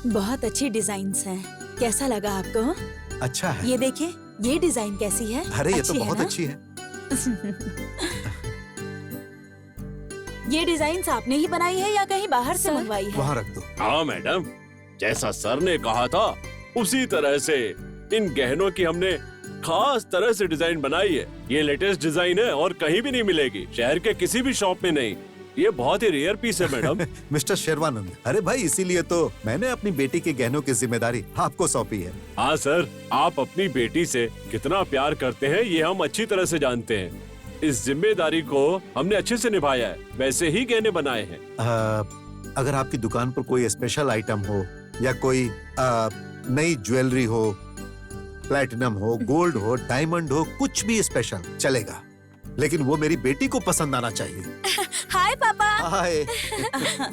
बहुत अच्छी डिजाइन्स हैं। कैसा लगा आपको? अच्छा है। ये देखिए, ये डिजाइन कैसी है? अरे ये तो अच्छी है बहुत ना? अच्छी है। ये डिजाइन आपने ही बनाई है या कहीं बाहर से सर? मंगवाई है? वहाँ रख दो। हाँ मैडम, जैसा सर ने कहा था उसी तरह से इन गहनों की हमने खास तरह से डिजाइन बनाई है। ये लेटेस्ट डिजाइन है और कहीं भी नहीं मिलेगी, शहर के किसी भी शॉप में नहीं। ये बहुत ही रेयर पीस है मैडम। मिस्टर शेरवानंद, अरे भाई इसीलिए तो मैंने अपनी बेटी के गहनों की जिम्मेदारी आपको सौंपी है। हाँ सर, आप अपनी बेटी से कितना प्यार करते हैं ये हम अच्छी तरह से जानते हैं। इस जिम्मेदारी को हमने अच्छे से निभाया है, वैसे ही गहने बनाए हैं। अगर आपकी दुकान पर कोई स्पेशल आइटम हो या कोई नई ज्वेलरी हो, प्लैटिनम हो, गोल्ड हो, डायमंड हो, कुछ भी स्पेशल चलेगा, लेकिन वो मेरी बेटी को पसंद आना चाहिए। हाय पापा। हाय।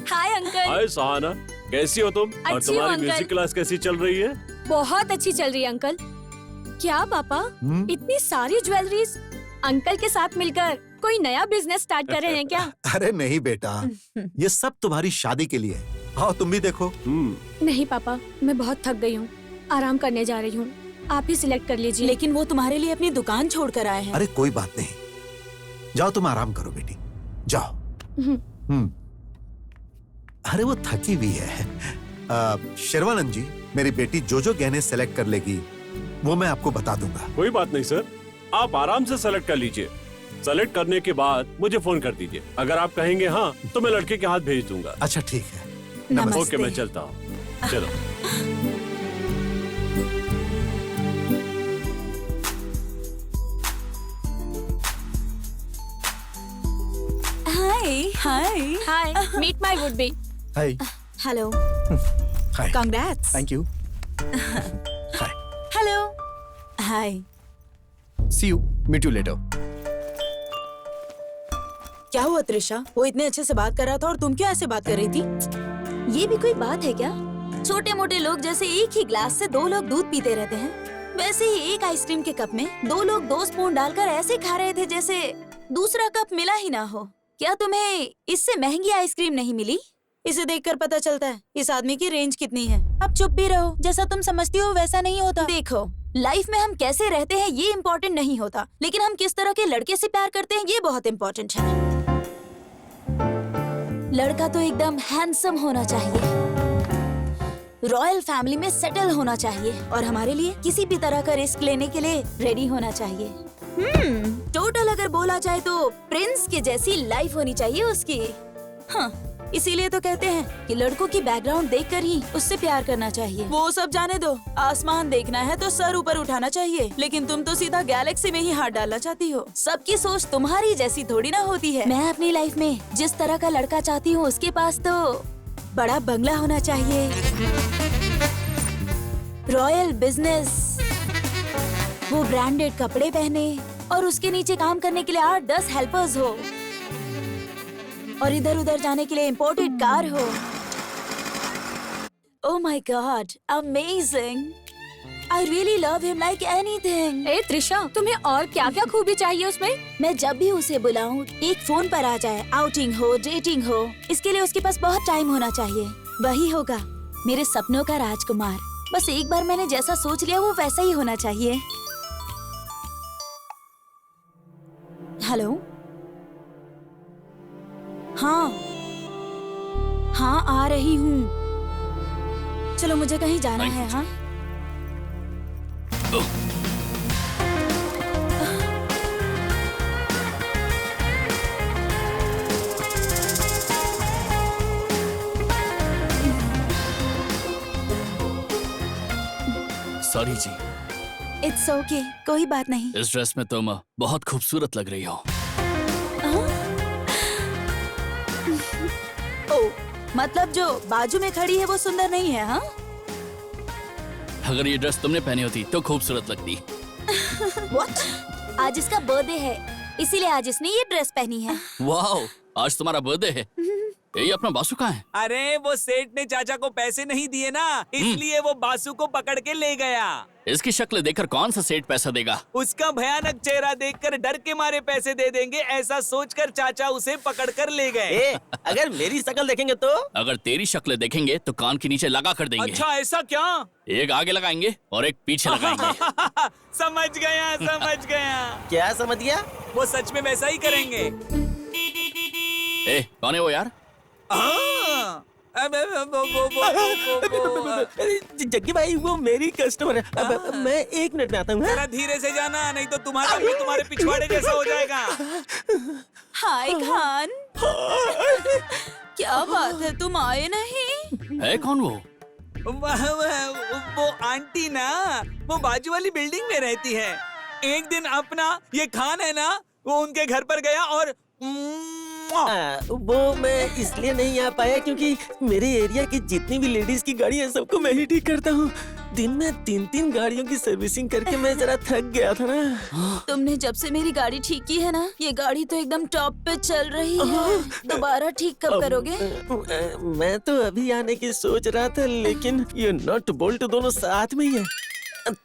Hi uncle. हाय सहाना, कैसी हो तुम? और अच्छी हूँ, तुम्हारी अंकल। म्यूजिक क्लास कैसी चल रही है? बहुत अच्छी चल रही है अंकल। क्या पापा, इतनी सारी ज्वेलरीज? अंकल के साथ मिलकर कोई नया बिजनेस स्टार्ट कर रहे हैं क्या? अरे नहीं बेटा, ये सब तुम्हारी शादी के लिए है। आओ तुम भी देखो। नहीं पापा, मैं बहुत थक गई हूँ, आराम करने जा रही हूँ। आप ही सिलेक्ट कर लीजिए। लेकिन वो तुम्हारे लिए अपनी दुकान छोड़कर आए हैं। अरे कोई बात नहीं, जाओ तुम आराम करो बेटी, जाओ। अरे वो थकी हुई है। शेरवानंद जी, मेरी बेटी जो जो गहने सेलेक्ट कर लेगी वो मैं आपको बता दूंगा। कोई बात नहीं सर, आप आराम से सेलेक्ट कर लीजिए। सेलेक्ट करने के बाद मुझे फोन कर दीजिए। अगर आप कहेंगे हाँ तो मैं लड़के के हाथ भेज दूंगा। अच्छा ठीक है। नमस्ते। ओके, मैं चलता हूँ। चलो। Hi hi hi, meet my would be. Hi. Hello, hi. Congrats. Thank you. Hi. Hello, hi. See you, meet you later. क्या हुआ त्रिशा? वो इतने अच्छे से बात कर रहा था और तुम क्यों ऐसे बात कर रही थी? ये भी कोई बात है क्या? छोटे मोटे लोग जैसे एक ही ग्लास से दो लोग दूध पीते रहते हैं, वैसे ही एक आइसक्रीम के कप में दो लोग 2 स्पून डालकर ऐसे खा रहे थे जैसे दूसरा कप मिला ही ना हो। क्या तुम्हें इससे महंगी आइसक्रीम नहीं मिली? इसे देखकर पता चलता है इस आदमी की रेंज कितनी है। अब चुप भी रहो, जैसा तुम समझती हो वैसा नहीं होता। देखो, लाइफ में हम कैसे रहते हैं ये इम्पोर्टेंट नहीं होता, लेकिन हम किस तरह के लड़के से प्यार करते हैं ये बहुत इम्पोर्टेंट है। लड़का तो एकदम हैंडसम होना चाहिए, रॉयल फैमिली में सेटल होना चाहिए और हमारे लिए किसी भी तरह का रिस्क लेने के लिए रेडी होना चाहिए। टोटल अगर बोला जाए तो प्रिंस के जैसी लाइफ होनी चाहिए उसकी। हाँ, इसीलिए तो कहते हैं कि लड़कों की बैकग्राउंड देखकर ही उससे प्यार करना चाहिए। वो सब जाने दो, आसमान देखना है तो सर ऊपर उठाना चाहिए, लेकिन तुम तो सीधा गैलेक्सी में ही हाथ डालना चाहती हो। सबकी सोच तुम्हारी जैसी थोड़ी ना होती है। मैं अपनी लाइफ में जिस तरह का लड़का चाहती हूँ उसके पास तो बड़ा बंगला होना चाहिए, रॉयल बिजनेस, वो ब्रांडेड कपड़े पहने और उसके नीचे काम करने के लिए 8-10 हेल्पर्स हो और इधर उधर जाने के लिए इम्पोर्टेड कार हो। Oh my god, amazing! I really love him like anything. ए त्रिशा, तुम्हें और क्या क्या खूबी चाहिए उसमें? मैं जब भी उसे बुलाऊं एक फोन पर आ जाए, आउटिंग हो, डेटिंग हो, इसके लिए उसके पास बहुत टाइम होना चाहिए। वही होगा मेरे सपनों का राजकुमार। बस एक बार मैंने जैसा सोच लिया वो वैसा ही होना चाहिए। हेलो, हाँ हाँ आ रही हूँ। चलो मुझे कहीं जाना है। हाँ सॉरी जी, इट्स ओके, कोई बात नहीं। इस ड्रेस में तुम बहुत खूबसूरत लग रही हो। ओ, मतलब जो बाजू में खड़ी है वो सुंदर नहीं है? हाँ, अगर ये ड्रेस तुमने पहनी होती तो खूबसूरत लगती। What? आज इसका बर्थडे है, इसीलिए आज इसने ये ड्रेस पहनी है। वाह, आज तुम्हारा बर्थडे है। ये अपना बासु कहाँ है? अरे वो सेठ ने चाचा को पैसे नहीं दिए ना, इसलिए वो बासु को पकड़ के ले गया। इसकी शक्ल देखकर कौन सा सेठ पैसा देगा? उसका भयानक चेहरा देखकर डर के मारे पैसे दे देंगे, ऐसा सोचकर चाचा उसे पकड़ कर ले गए। अगर मेरी शक्ल देखेंगे तो? अगर तेरी शक्ल देखेंगे तो कान के नीचे लगा कर देंगे। अच्छा, ऐसा क्या? एक आगे लगाएंगे और एक पीछे लगाएंगे। समझ गया, समझ गया। क्या समझ गया? वो सच में वैसा ही करेंगे। कौन है वो यार? जग्गी भाई, वो मेरी कस्टमर है। मैं 1 मिनट में आता हूँ। जरा धीरे से जाना, नहीं तो तुम्हारा भी तुम्हारे पिछवाड़े जैसा हो जाएगा। हाय खान, क्या बात है, तुम आए नहीं? है कौन वो? वो आंटी ना, वो बाजू वाली बिल्डिंग में रहती है। एक दिन अपना ये खान है ना, वो उनके घर पर गया और वो मैं इसलिए नहीं आ पाया क्योंकि मेरे एरिया की जितनी भी लेडीज की गाड़ी है सबको मैं ही ठीक करता हूँ। दिन में 3-3 गाड़ियों की सर्विसिंग करके मैं जरा थक गया था ना। तुमने जब से मेरी गाड़ी ठीक की है ना, ये गाड़ी तो एकदम टॉप पे चल रही है। दोबारा ठीक कब करोगे? मैं तो अभी आने की सोच रहा था, लेकिन ये नट बोल्ट दोनों साथ में ही है।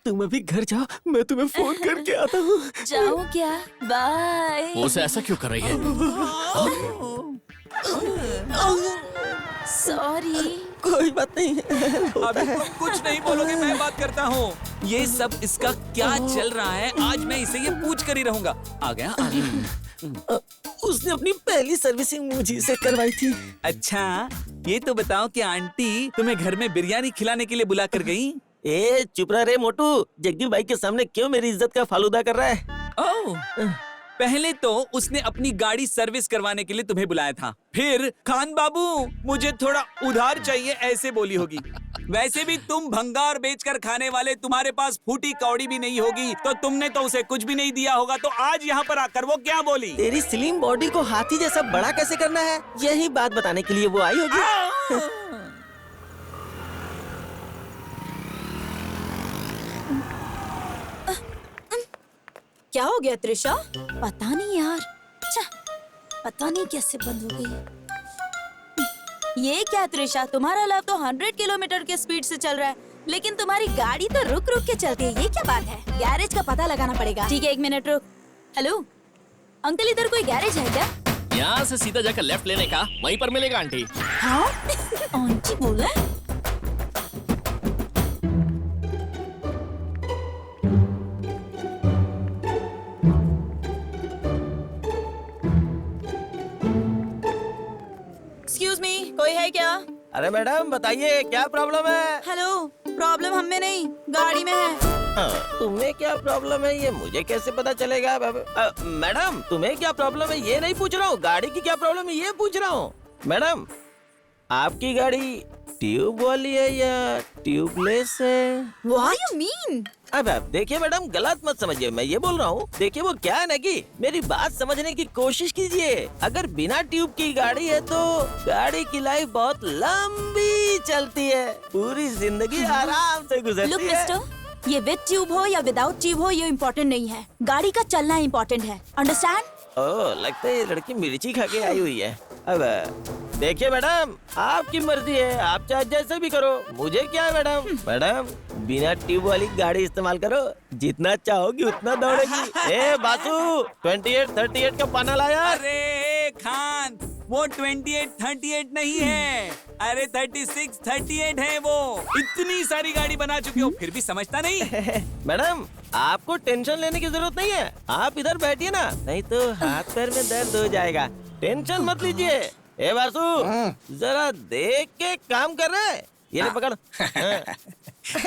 तुम अभी घर जाओ, मैं तुम्हें फोन करके आता हूँ। जाओ क्या? बाय। वो उसे ऐसा क्यों कर रही है? सॉरी। कोई बात नहीं। अभी तुम कुछ नहीं बोलोगे, मैं बात करता हूँ। ये सब इसका क्या चल रहा है, आज मैं इसे ये पूछ कर ही रहूंगा। आ गया, आ गया। उसने अपनी पहली सर्विसिंग मुझे से करवाई थी। अच्छा, ये तो बताओ कि आंटी तुम्हें घर में बिरयानी खिलाने के लिए बुला कर गई? चुप रहा रे मोटू, जग्गी भाई के सामने क्यों मेरी इज्जत का फालूदा कर रहा है? ओह, पहले तो उसने अपनी गाड़ी सर्विस करवाने के लिए तुम्हें बुलाया था, फिर खान बाबू मुझे थोड़ा उधार चाहिए ऐसे बोली होगी। वैसे भी तुम भंगार बेचकर खाने वाले, तुम्हारे पास फूटी कौड़ी भी नहीं होगी, तो तुमने तो उसे कुछ भी नहीं दिया होगा। तो आज यहाँ पर आकर वो क्या बोली? तेरी स्लिम बॉडी को हाथी जैसा बड़ा कैसे करना है, यही बात बताने के लिए वो आई होगी। क्या हो गया त्रिशा? पता नहीं यार, पता नहीं कैसे बंद हो गई। ये क्या त्रिशा, तुम्हारा लव तो 100 किलोमीटर के स्पीड से चल रहा है, लेकिन तुम्हारी गाड़ी तो रुक रुक के चलती है। ये क्या बात है? गैरेज का पता लगाना पड़ेगा। ठीक है, 1 मिनट रुक। हेलो अंकल, इधर कोई गैरेज है क्या? यहाँ से सीधा जाकर लेफ्ट लेने का, वहीं पर मिलेगा आंटी। हाँ आंटी बोला है? एक्सक्यूज मी, कोई है क्या? अरे मैडम बताइए क्या प्रॉब्लम है? हेलो, प्रॉब्लम हम में नहीं, गाड़ी में है। तुम्हें क्या प्रॉब्लम है ये मुझे कैसे पता चलेगा? मैडम तुम्हें क्या प्रॉब्लम है ये नहीं पूछ रहा हूँ, गाड़ी की क्या प्रॉब्लम है ये पूछ रहा हूँ। मैडम आपकी गाड़ी ट्यूब वाली है या ट्यूबलेस है? What you mean? अब देखिए मैडम गलत मत समझिए, मैं ये बोल रहा हूँ, देखिए वो क्या है ना कि मेरी बात समझने की कोशिश कीजिए। अगर बिना ट्यूब की गाड़ी है तो गाड़ी की लाइफ बहुत लंबी चलती है, पूरी जिंदगी आराम से गुजरती Look, है। मिस्टर, ये विद ट्यूब हो या विदाउट ट्यूब हो ये इम्पोर्टेंट नहीं है, गाड़ी का चलना इम्पोर्टेंट है, अंडरस्टैंड? ओह लगता है ये लड़की मिर्ची खा के आई हुई है। अब देखिए मैडम आपकी मर्जी है, आप चाहे जैसे भी करो, मुझे क्या है मैडम। मैडम बिना ट्यूब वाली गाड़ी इस्तेमाल करो, जितना चाहोगी उतना दौड़ेगी। ए बासु 28-38 का पाना लाया। अरे खान, वो 28-38 नहीं है, अरे 36-38 है वो। इतनी सारी गाड़ी बना चुके हो फिर भी समझता नहीं। मैडम आपको टेंशन लेने की जरूरत नहीं है, आप इधर बैठिए ना, नहीं तो हाथ पैर में दर्द हो जाएगा, टेंशन मत लीजिए। ए बासु जरा देख के काम कर रहे हैं, ये ले पकड़।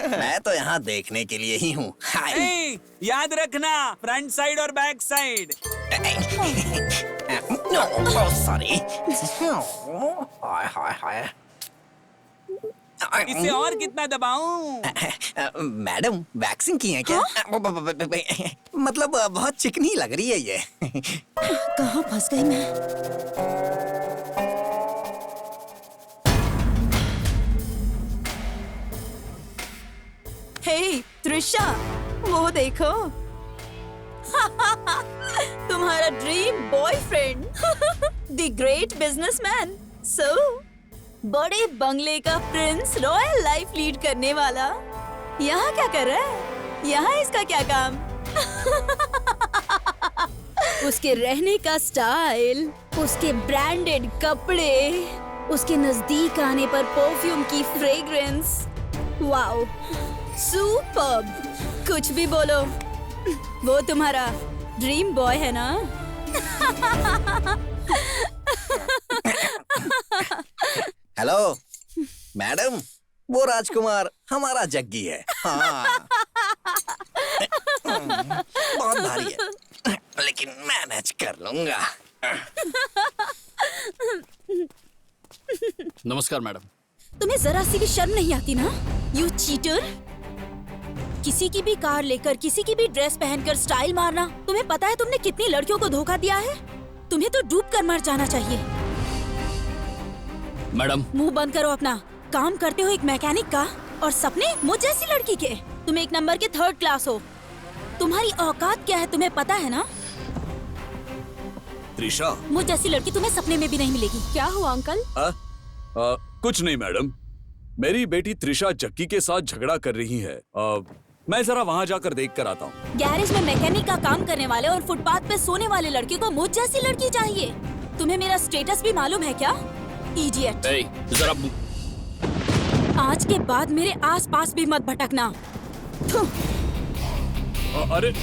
मैं तो यहाँ देखने के लिए ही हूँ। ए, याद रखना फ्रंट साइड और बैक साइड। सॉरी। हाय हाय हाय। इसे और कितना दबाऊं? मैडम वैक्सिंग की है क्या? मतलब बहुत चिकनी लग रही है ये। कहाँ फंस गई मैं? हे त्रिशा, वो देखो तुम्हारा dream boyfriend, the great businessman, so बड़े बंगले का प्रिंस, रॉयल लाइफ लीड करने वाला यहाँ क्या कर रहा है? यहाँ इसका क्या काम? उसके रहने का स्टाइल, उसके ब्रांडेड कपड़े, उसके नजदीक आने पर परफ्यूम की फ्रेग्रेंस, वाओ सुपर्ब। कुछ भी बोलो, वो तुम्हारा ड्रीम बॉय है ना? हेलो मैडम, वो राजकुमार हमारा जग्गी है। हाँ बहुत भारी है लेकिन मैनेज कर लूंगा। नमस्कार मैडम। तुम्हें जरा सी भी शर्म नहीं आती ना? You cheater! किसी की भी कार लेकर, किसी की भी ड्रेस पहनकर स्टाइल मारना, तुम्हें पता है तुमने कितनी लड़कियों को धोखा दिया है? तुम्हें तो डूब कर मर जाना चाहिए। मैडम मुंह बंद करो अपना, काम करते हो एक मैकेनिक का और सपने मुझ जैसी लड़की के। तुम एक नंबर के 3rd क्लास हो, तुम्हारी औकात क्या है तुम्हें पता है ना? त्रिशा, मुझ जैसी लड़की तुम्हें सपने में भी नहीं मिलेगी। क्या हुआ अंकल? कुछ नहीं मैडम, मेरी बेटी त्रिशा जग्गी के साथ झगड़ा कर रही है। मैं जरा वहाँ जाकर देख कर आता हूँ। गैरेज में मैकेनिक का काम करने वाले और फुटपाथ पे सोने वाले लड़के को मुझ जैसी लड़की चाहिए। तुम्हें मेरा स्टेटस भी मालूम है क्या? इडियट! जरा आज के बाद मेरे आसपास भी मत भटकना। थू। अरे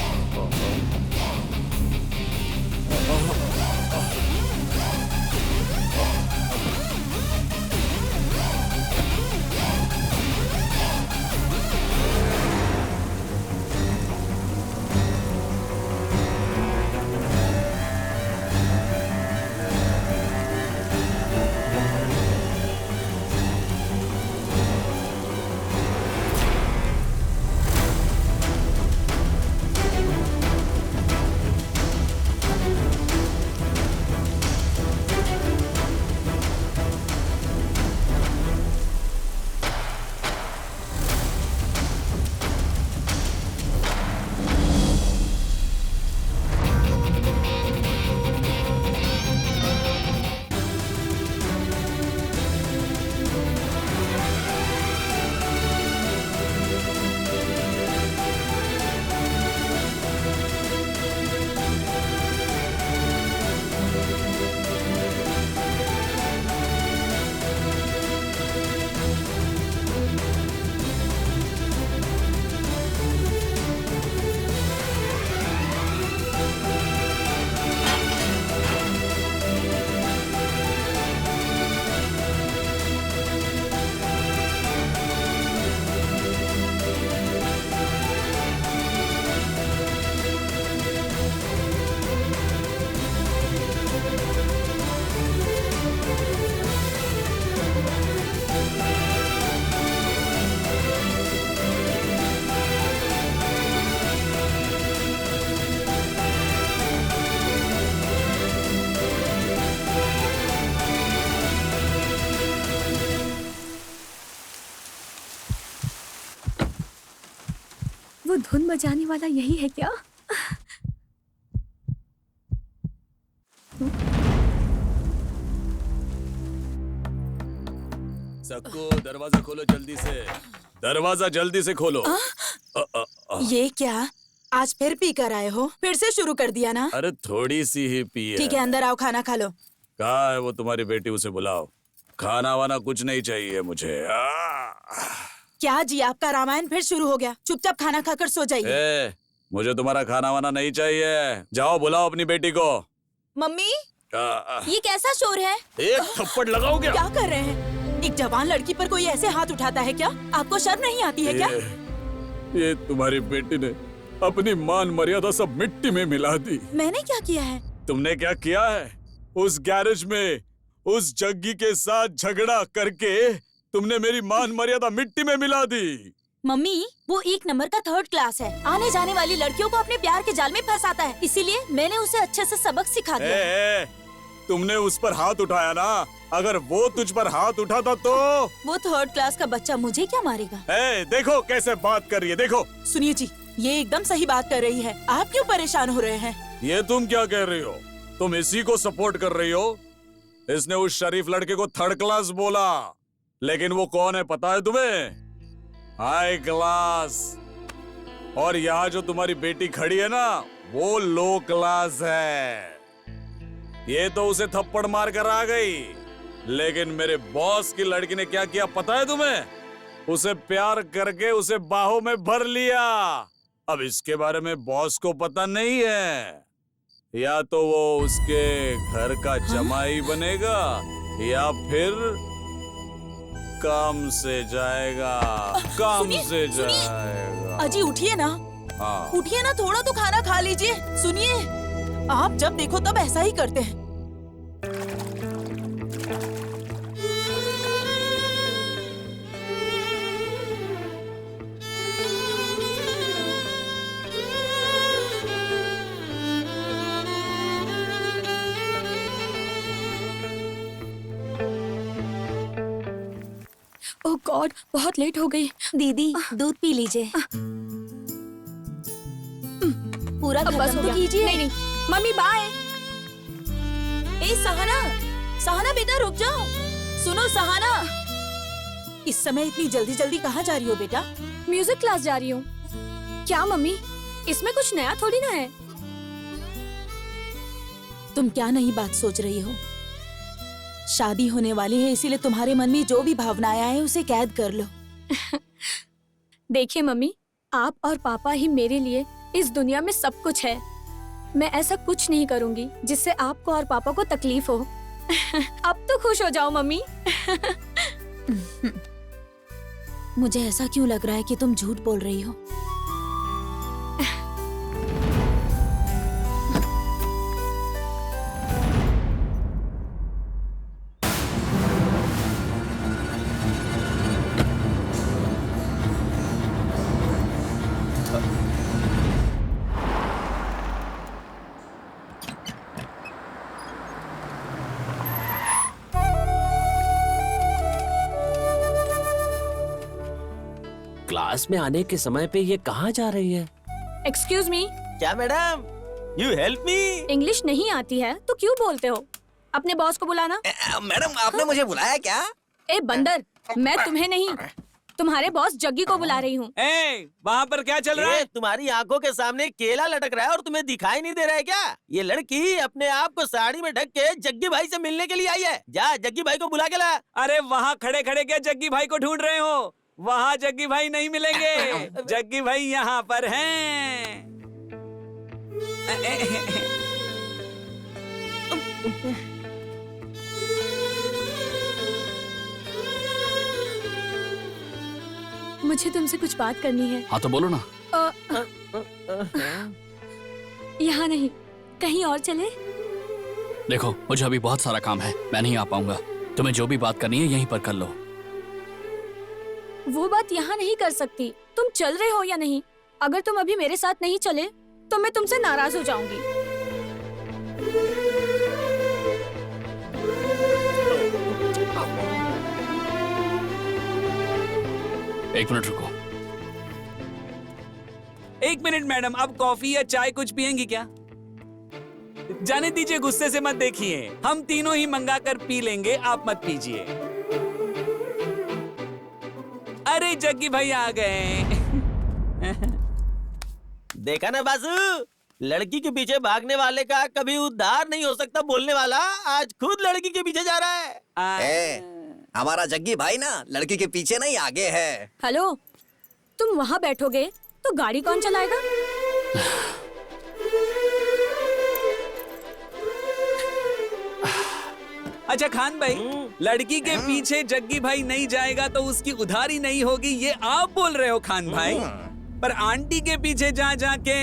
धुन बजाने वाला यही है क्या? सक्कू दरवाजा खोलो जल्दी से, दरवाजा जल्दी से खोलो। ये क्या आज फिर पी कर आए हो? फिर से शुरू कर दिया ना? अरे थोड़ी सी ही पी है। ठीक है, अंदर आओ, खाना खा लो। कहाँ है वो तुम्हारी बेटी, उसे बुलाओ। खाना वाना कुछ नहीं चाहिए मुझे। क्या जी, आपका रामायण फिर शुरू हो गया। चुपचाप खाना खाकर सो जाइए। मुझे तुम्हारा खाना वाना नहीं चाहिए। जाओ बुलाओ अपनी बेटी को। मम्मी, ये कैसा शोर है? एक थप्पड़ लगाओ क्या? क्या कर रहे हैं? एक जवान लड़की पर कोई ऐसे हाथ उठाता है क्या? आपको शर्म नहीं आती है क्या? ये तुम्हारी बेटी ने अपनी मान मर्यादा सब मिट्टी में मिला दी। मैंने क्या किया है? तुमने क्या किया है? उस गैरेज में उस जग्गी के साथ झगड़ा करके तुमने मेरी मान मर्यादा मिट्टी में मिला दी। मम्मी, वो एक नंबर का थर्ड क्लास है। आने जाने वाली लड़कियों को अपने प्यार के जाल में फंसाता है। इसीलिए मैंने उसे अच्छे से सबक सिखा दिया। तुमने उस पर हाथ उठाया ना, अगर वो तुझ पर हाथ उठाता तो? वो थर्ड क्लास का बच्चा मुझे क्या मारेगा? देखो कैसे बात कर रही है, देखो। सुनिए जी, ये एकदम सही बात कर रही है। आप क्यों परेशान हो रहे हैं? ये तुम क्या कह रही हो? तुम इसी को सपोर्ट कर रही हो? इसने उस शरीफ लड़के को थर्ड क्लास बोला, लेकिन वो कौन है पता है तुम्हें? High class. और यहाँ जो तुम्हारी बेटी खड़ी है ना, वो लो क्लास है। ये तो उसे थप्पड़ मार कर आ गई, लेकिन मेरे बॉस की लड़की ने क्या किया पता है तुम्हें? उसे प्यार करके उसे बाहों में भर लिया। अब इसके बारे में बॉस को पता नहीं है। या तो वो उसके घर का जमाई बनेगा या फिर काम से जाएगा। काम से जाएगा। अजी उठिए ना। हाँ। उठिए ना, थोड़ा तो खाना खा लीजिए। सुनिए, आप जब देखो तब ऐसा ही करते हैं। ओह गॉड, बहुत लेट हो गई। दीदी, दूध पी लीजिए। पूरा अब बस खत्म हो तो गया। कीजिए। नहीं नहीं, मम्मी बाय। ए सहाना, सहाना बेटा रुक जाओ। सुनो सहाना, इस समय इतनी जल्दी जल्दी कहाँ जा रही हो बेटा? म्यूजिक क्लास जा रही हूँ। क्या मम्मी, इसमें कुछ नया थोड़ी ना है। तुम क्या नई बात सोच रही हो? शादी होने वाली है, इसीलिए तुम्हारे मन में जो भी भावनाएं आए उसे कैद कर लो। देखिए मम्मी, आप और पापा ही मेरे लिए इस दुनिया में सब कुछ है। मैं ऐसा कुछ नहीं करूंगी जिससे आपको और पापा को तकलीफ हो। अब तो खुश हो जाओ मम्मी। मुझे ऐसा क्यों लग रहा है कि तुम झूठ बोल रही हो? क्लास में आने के समय पे ये कहाँ जा रही है? Excuse me. क्या madam, you help me? English नहीं आती है तो क्यों बोलते हो? अपने बॉस को बुलाना। मैडम, आपने मुझे बुलाया क्या? ए बंदर, मैं तुम्हें नहीं, तुम्हारे बॉस जग्गी को बुला रही हूँ। वहाँ पर क्या चल रहा है? तुम्हारी आंखों के सामने केला लटक रहा है और तुम्हें दिखाई नहीं दे रहा है क्या? ये लड़की अपने आप को साड़ी में ढक के जग्गी भाई से मिलने के लिए आई है। जा जग्गी भाई को बुला के ला। अरे वहाँ खड़े खड़े क्या जग्गी भाई को ढूंढ रहे हो? वहाँ जग्गी भाई नहीं मिलेंगे। जग्गी भाई यहाँ पर हैं। मुझे तुमसे कुछ बात करनी है। हाँ तो बोलो ना। यहाँ नहीं, कहीं और चले? देखो, मुझे अभी बहुत सारा काम है, मैं नहीं आ पाऊंगा। तुम्हें जो भी बात करनी है यहीं पर कर लो। वो बात यहाँ नहीं कर सकती। तुम चल रहे हो या नहीं? अगर तुम अभी मेरे साथ नहीं चले तो मैं तुमसे नाराज हो जाऊंगी। एक मिनट रुको। एक मिनट मैडम, अब कॉफी या चाय कुछ पियेंगी क्या? जाने दीजिए, गुस्से से मत देखिए, हम तीनों ही मंगा कर पी लेंगे, आप मत पीजिए। अरे जग्गी भाई आ गए। देखा ना बासु, लड़की के पीछे भागने वाले का कभी उद्धार नहीं हो सकता बोलने वाला आज खुद लड़की के पीछे जा रहा है। हमारा जग्गी भाई ना लड़की के पीछे नहीं आगे है। हेलो, तुम वहाँ बैठोगे तो गाड़ी कौन चलाएगा? अच्छा खान भाई, लड़की के पीछे जग्गी भाई नहीं जाएगा तो उसकी उधारी नहीं होगी, ये आप बोल रहे हो खान भाई? पर आंटी के पीछे जा जाके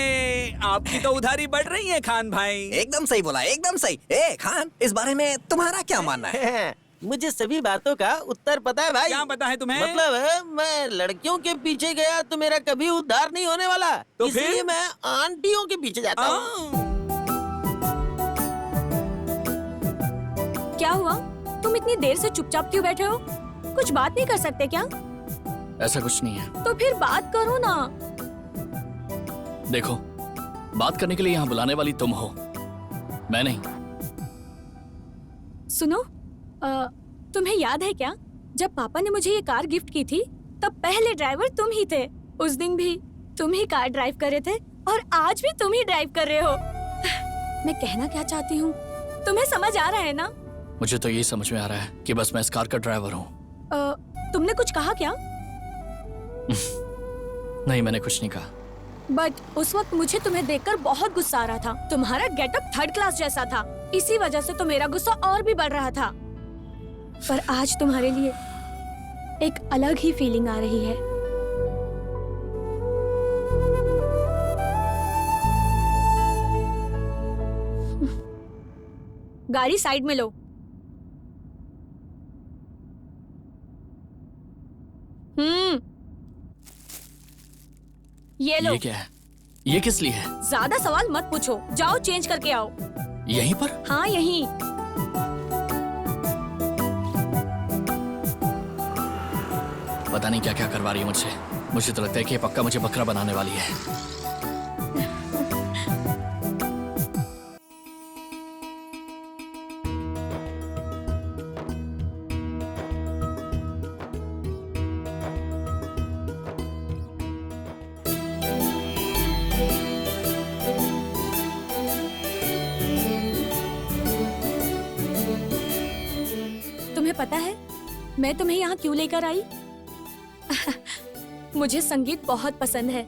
आपकी तो उधारी बढ़ रही है खान भाई। एकदम सही बोला, एकदम सही। खान, इस बारे में तुम्हारा क्या मानना है? मुझे सभी बातों का उत्तर पता है भाई। क्या पता है तुम्हें? मतलब मैं लड़कियों के पीछे गया तो मेरा कभी उद्धार नहीं होने वाला, तो इसलिए फिर? मैं आंटियों के पीछे जाता हूँ। क्या हुआ? तुम इतनी देर से चुपचाप क्यों बैठे हो? कुछ बात नहीं कर सकते क्या? ऐसा कुछ नहीं है। तो फिर बात करो ना। देखो, बात करने के लिए यहाँ बुलाने वाली तुम हो, मैं नहीं। सुनो, तुम्हें याद है क्या, जब पापा ने मुझे ये कार गिफ्ट की थी तब पहले ड्राइवर तुम ही थे। उस दिन भी तुम ही कार ड्राइव कर रहे थे और आज भी तुम ही ड्राइव कर रहे हो। मैं कहना क्या चाहती हूँ, तुम्हें समझ आ रहा है ना? मुझे तो यही समझ में आ रहा है कि बस मैं इस कार का ड्राइवर हूँ। तुमने कुछ कहा क्या? नहीं, मैंने कुछ नहीं कहा। बट उस वक्त मुझे तुम्हें देखकर बहुत गुस्सा आ रहा था। तुम्हारा गेटअप थर्ड क्लास जैसा था, इसी वजह से तो मेरा गुस्सा और भी बढ़ रहा था। पर आज तुम्हारे लिए एक अलग ही फीलिंग आ रही है। गाड़ी साइड में लो। ये लो। ये क्या है? ये किस लिए है? ज्यादा सवाल मत पूछो, जाओ चेंज करके आओ। यहीं पर? हाँ, यहीं। पता नहीं क्या क्या करवा रही है मुझसे। मुझे तो लगता है कि ये पक्का मुझे बकरा बनाने वाली है। तुम्हें पता है मैं तुम्हें यहाँ क्यों लेकर आई? मुझे संगीत बहुत पसंद है।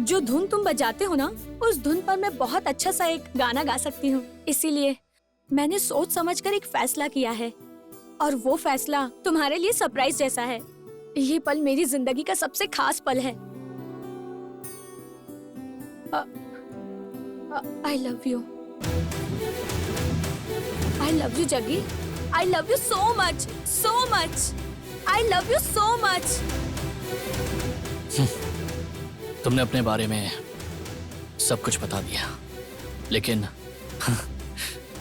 जो धुन तुम बजाते हो ना, उस धुन पर मैं बहुत अच्छा सा एक गाना गा सकती हूँ। इसीलिए मैंने सोच समझकर एक फैसला किया है, और वो फैसला तुम्हारे लिए सरप्राइज जैसा है। ये पल मेरी जिंदगी का सबसे खास पल है। I love you. I love you Jaggi. I love you so much, so much. I love you so much. तुमने अपने बारे में सब कुछ बता दिया, लेकिन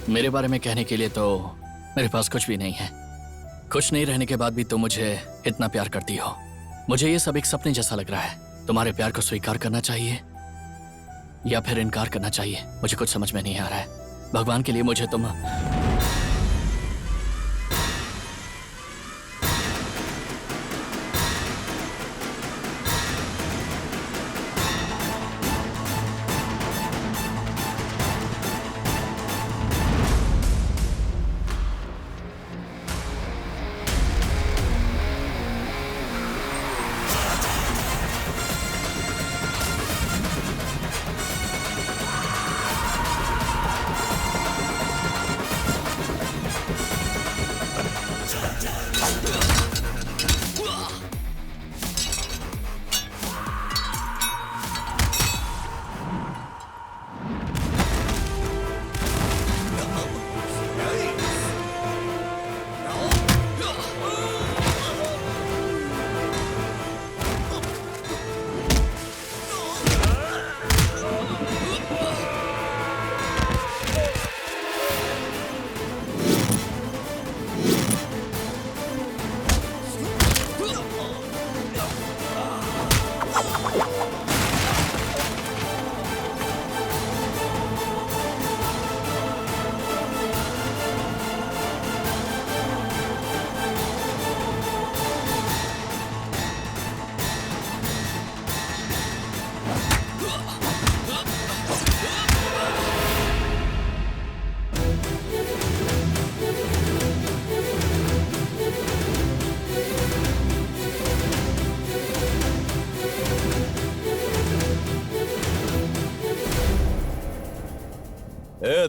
मेरे बारे में कहने के लिए तो मेरे पास कुछ भी नहीं है। कुछ नहीं रहने के बाद भी तुम मुझे इतना प्यार करती हो। मुझे ये सब एक सपने जैसा लग रहा है। तुम्हारे प्यार को स्वीकार करना चाहिए या फिर इनकार करना चाहिए, मुझे कुछ समझ में नहीं आ रहा है। भगवान के लिए मुझे तुम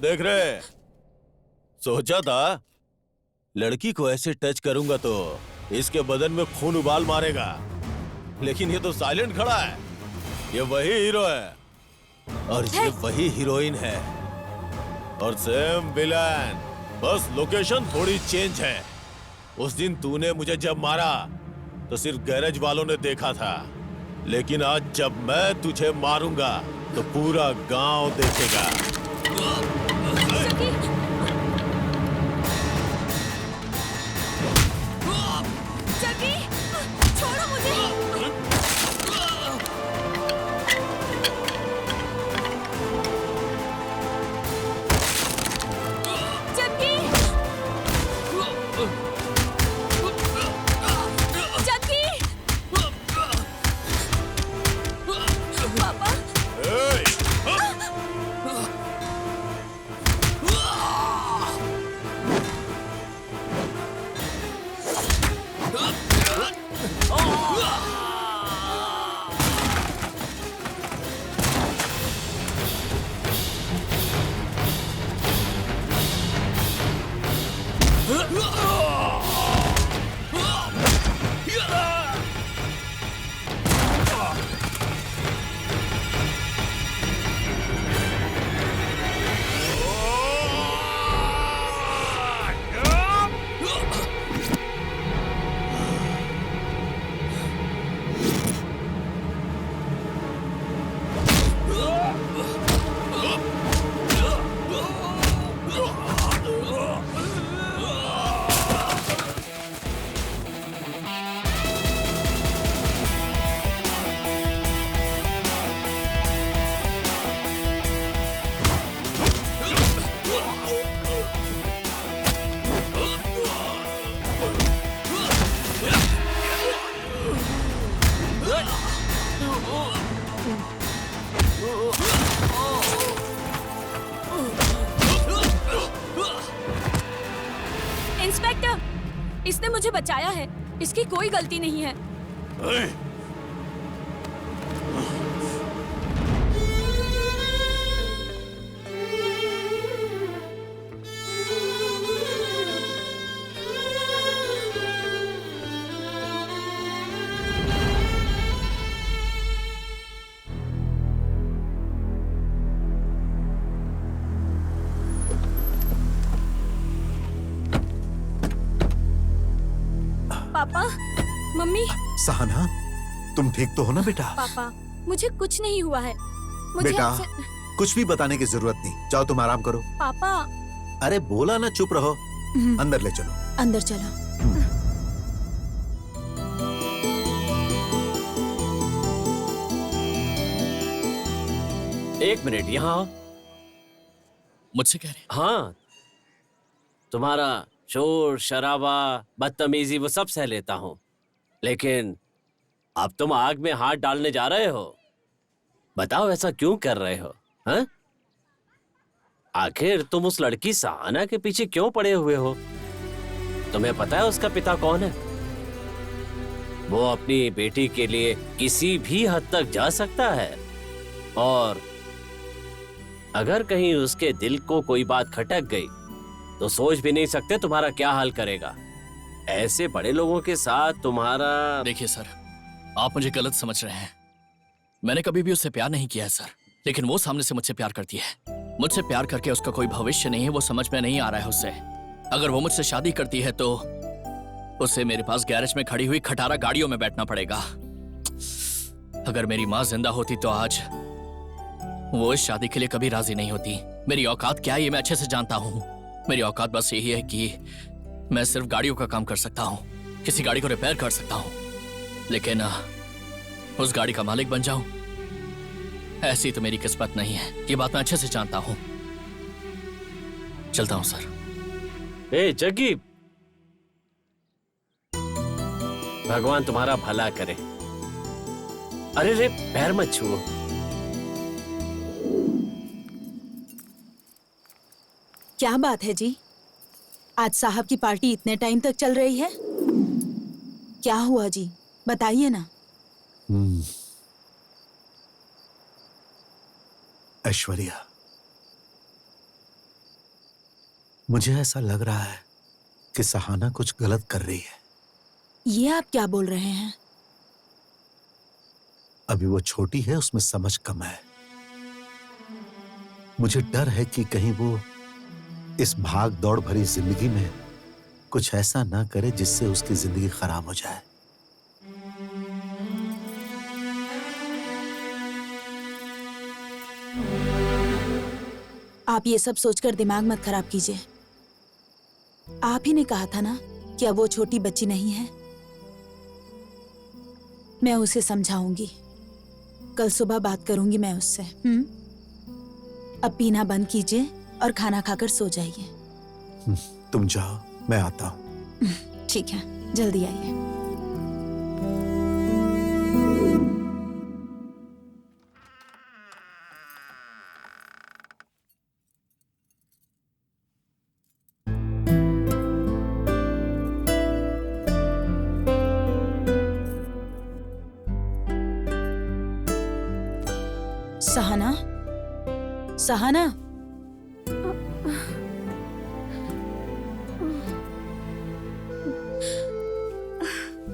देख रहे? सोचा था लड़की को ऐसे टच करूंगा तो इसके बदन में खून उबाल मारेगा, लेकिन ये तो साइलेंट खड़ा है। ये वही हीरो है और ये वही हीरोइन है और सेम विलन, बस लोकेशन थोड़ी चेंज है। उस दिन तूने मुझे जब मारा तो सिर्फ गैरेज वालों ने देखा था, लेकिन आज जब मैं तुझे मारूंगा तो पूरा गांव देखेगा। जगी, छोड़ो मुझे। जगी, जगी, पापा। इंस्पेक्टर, इसने मुझे बचाया है, इसकी कोई गलती नहीं है। पापा, मम्मी। सहना, तुम ठीक तो हो ना बेटा? पापा, मुझे कुछ नहीं हुआ है। मुझे बेटा, आपसे- कुछ भी बताने की जरूरत नहीं, जाओ तुम आराम करो। पापा। अरे बोला ना, चुप रहो। अंदर ले चलो। अंदर चलो। एक मिनट, यहाँ आओ। मुझसे कह रहे? हाँ, तुम्हारा शोर शराबा बदतमीजी वो सब सह लेता हूँ, लेकिन अब तुम आग में हाथ डालने जा रहे हो। बताओ ऐसा क्यों कर रहे हो? हाँ? आखिर तुम उस लड़की सहाना के पीछे क्यों पड़े हुए हो? तुम्हें पता है उसका पिता कौन है? वो अपनी बेटी के लिए किसी भी हद तक जा सकता है, और अगर कहीं उसके दिल को कोई बात खटक गई तो सोच भी नहीं सकते तुम्हारा क्या हाल करेगा। ऐसे बड़े लोगों के साथ तुम्हारा। देखिए सर, आप मुझे गलत समझ रहे हैं। मैंने कभी भी उससे प्यार नहीं किया है सर, लेकिन वो सामने से मुझसे प्यार करती है। मुझसे प्यार करके उसका कोई भविष्य नहीं है, वो समझ में नहीं आ रहा है उसे। अगर वो मुझसे शादी करती है तो उसे मेरे पास गैरेज में खड़ी हुई खटारा गाड़ियों में बैठना पड़ेगा। अगर मेरी माँ जिंदा होती तो आज वो इस शादी के लिए कभी राजी नहीं होती। मेरी औकात क्या है ये मैं अच्छे से जानता हूँ। मेरी औकात बस यही है कि मैं सिर्फ गाड़ियों का काम कर सकता हूँ, किसी गाड़ी को रिपेयर कर सकता हूँ, लेकिन उस गाड़ी का मालिक बन जाऊं, ऐसी तो मेरी किस्मत नहीं है। ये बात मैं अच्छे से जानता हूँ। चलता हूँ सर। ए जग्गी, भगवान तुम्हारा भला करे। अरे रे, पैर मत छुओ। क्या बात है जी, आज साहब की पार्टी इतने टाइम तक चल रही है? क्या हुआ जी, बताइए ना। ऐश्वर्या, मुझे ऐसा लग रहा है कि सहाना कुछ गलत कर रही है। ये आप क्या बोल रहे हैं? अभी वो छोटी है, उसमें समझ कम है। मुझे डर है कि कहीं वो इस भाग दौड़ भरी जिंदगी में कुछ ऐसा ना करे जिससे उसकी जिंदगी खराब हो जाए। आप ये सब सोचकर दिमाग मत खराब कीजिए। आप ही ने कहा था ना कि अब वो छोटी बच्ची नहीं है। मैं उसे समझाऊंगी। कल सुबह बात करूंगी मैं उससे। अब पीना बंद कीजिए और खाना खाकर सो जाइए। तुम जाओ, मैं आता हूं। ठीक है, जल्दी आइए। Sahana, Sahana,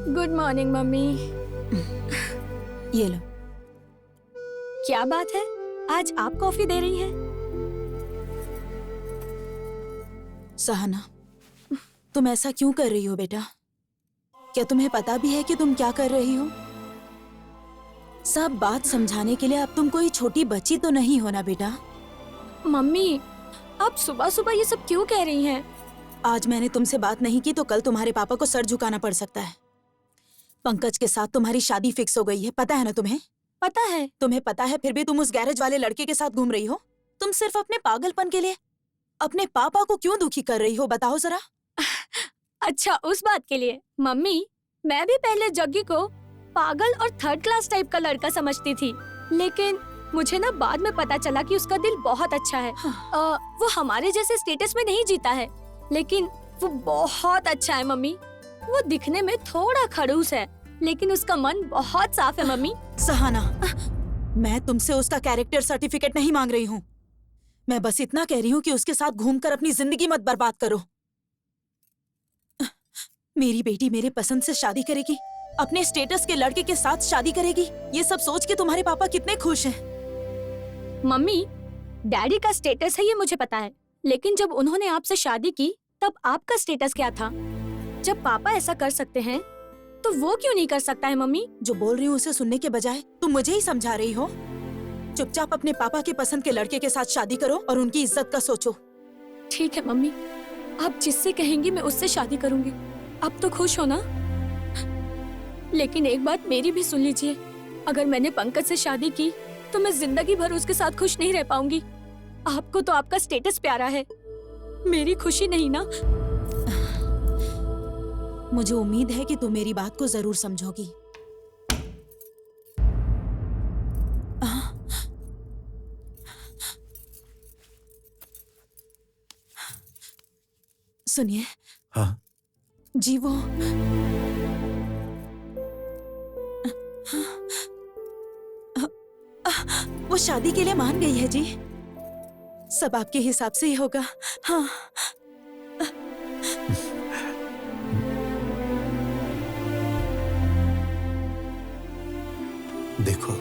good morning mummy. ये लो। क्या बात है, आज आप कॉफी दे रही हैं? सहाना, तुम ऐसा क्यों कर रही हो बेटा? क्या तुम्हें पता भी है कि तुम क्या कर रही हो? सब बात समझाने के लिए अब तुम कोई छोटी बच्ची तो नहीं हो ना बेटा। मम्मी, आप सुबह सुबह ये सब क्यों कह रही हैं? आज मैंने तुमसे बात नहीं की तो कल तुम्हारे पापा को सर झुकाना पड़ सकता है। पंकज के साथ तुम्हारी शादी फिक्स हो गई है, पता है ना तुम्हें? पता है। तुम्हें पता है, फिर भी तुम उस गैरेज वाले लड़के के साथ घूम रही हो। तुम सिर्फ अपने पागलपन के लिए अपने पापा को क्यों दुखी कर रही हो, बताओ जरा। अच्छा, उस बात के लिए। मम्मी, मैं भी पहले जग्गी को पागल और थर्ड क्लास टाइप का लड़का समझती थी, लेकिन मुझे ना बाद में पता चला कि उसका दिल बहुत अच्छा है। वो हमारे जैसे स्टेटस में नहीं जीता है, लेकिन वो बहुत अच्छा है मम्मी। वो दिखने में थोड़ा खड़ूस है, लेकिन उसका मन बहुत साफ है मम्मी। सहाना, मैं तुमसे उसका कैरेक्टर सर्टिफिकेट नहीं मांग रही हूँ। मैं बस इतना कह रही हूँ कि उसके साथ घूमकर अपनी जिंदगी मत बर्बाद करो। मेरी बेटी मेरे पसंद से शादी करेगी, अपने स्टेटस के लड़के के साथ शादी करेगी। ये सब सोच के तुम्हारे पापा कितने खुश हैं। मम्मी, डैडी का स्टेटस है ये मुझे पता है, लेकिन जब उन्होंने आपसे शादी की तब आपका स्टेटस क्या था? जब पापा ऐसा कर सकते हैं तो वो क्यों नहीं कर सकता है? मम्मी, जो बोल रही हूँ उसे सुनने के बजाय तुम मुझे ही समझा रही हो। चुपचाप अपने पापा के पसंद के लड़के के साथ शादी करो और उनकी इज्जत का सोचो। ठीक है मम्मी, आप जिससे कहेंगी मैं उससे शादी करूंगी। अब तो खुश हो ना? लेकिन एक बात मेरी भी सुन लीजिए, अगर मैंने पंकज से शादी की तो मैं जिंदगी भर उसके साथ खुश नहीं रह पाऊंगी। आपको तो आपका स्टेटस प्यारा है, मेरी खुशी नहीं ना। मुझे उम्मीद है कि तुम मेरी बात को जरूर समझोगी। सुनिए। हाँ? जी वो शादी के लिए मान गई है जी। सब आपके हिसाब से ही होगा। हाँ। देखो,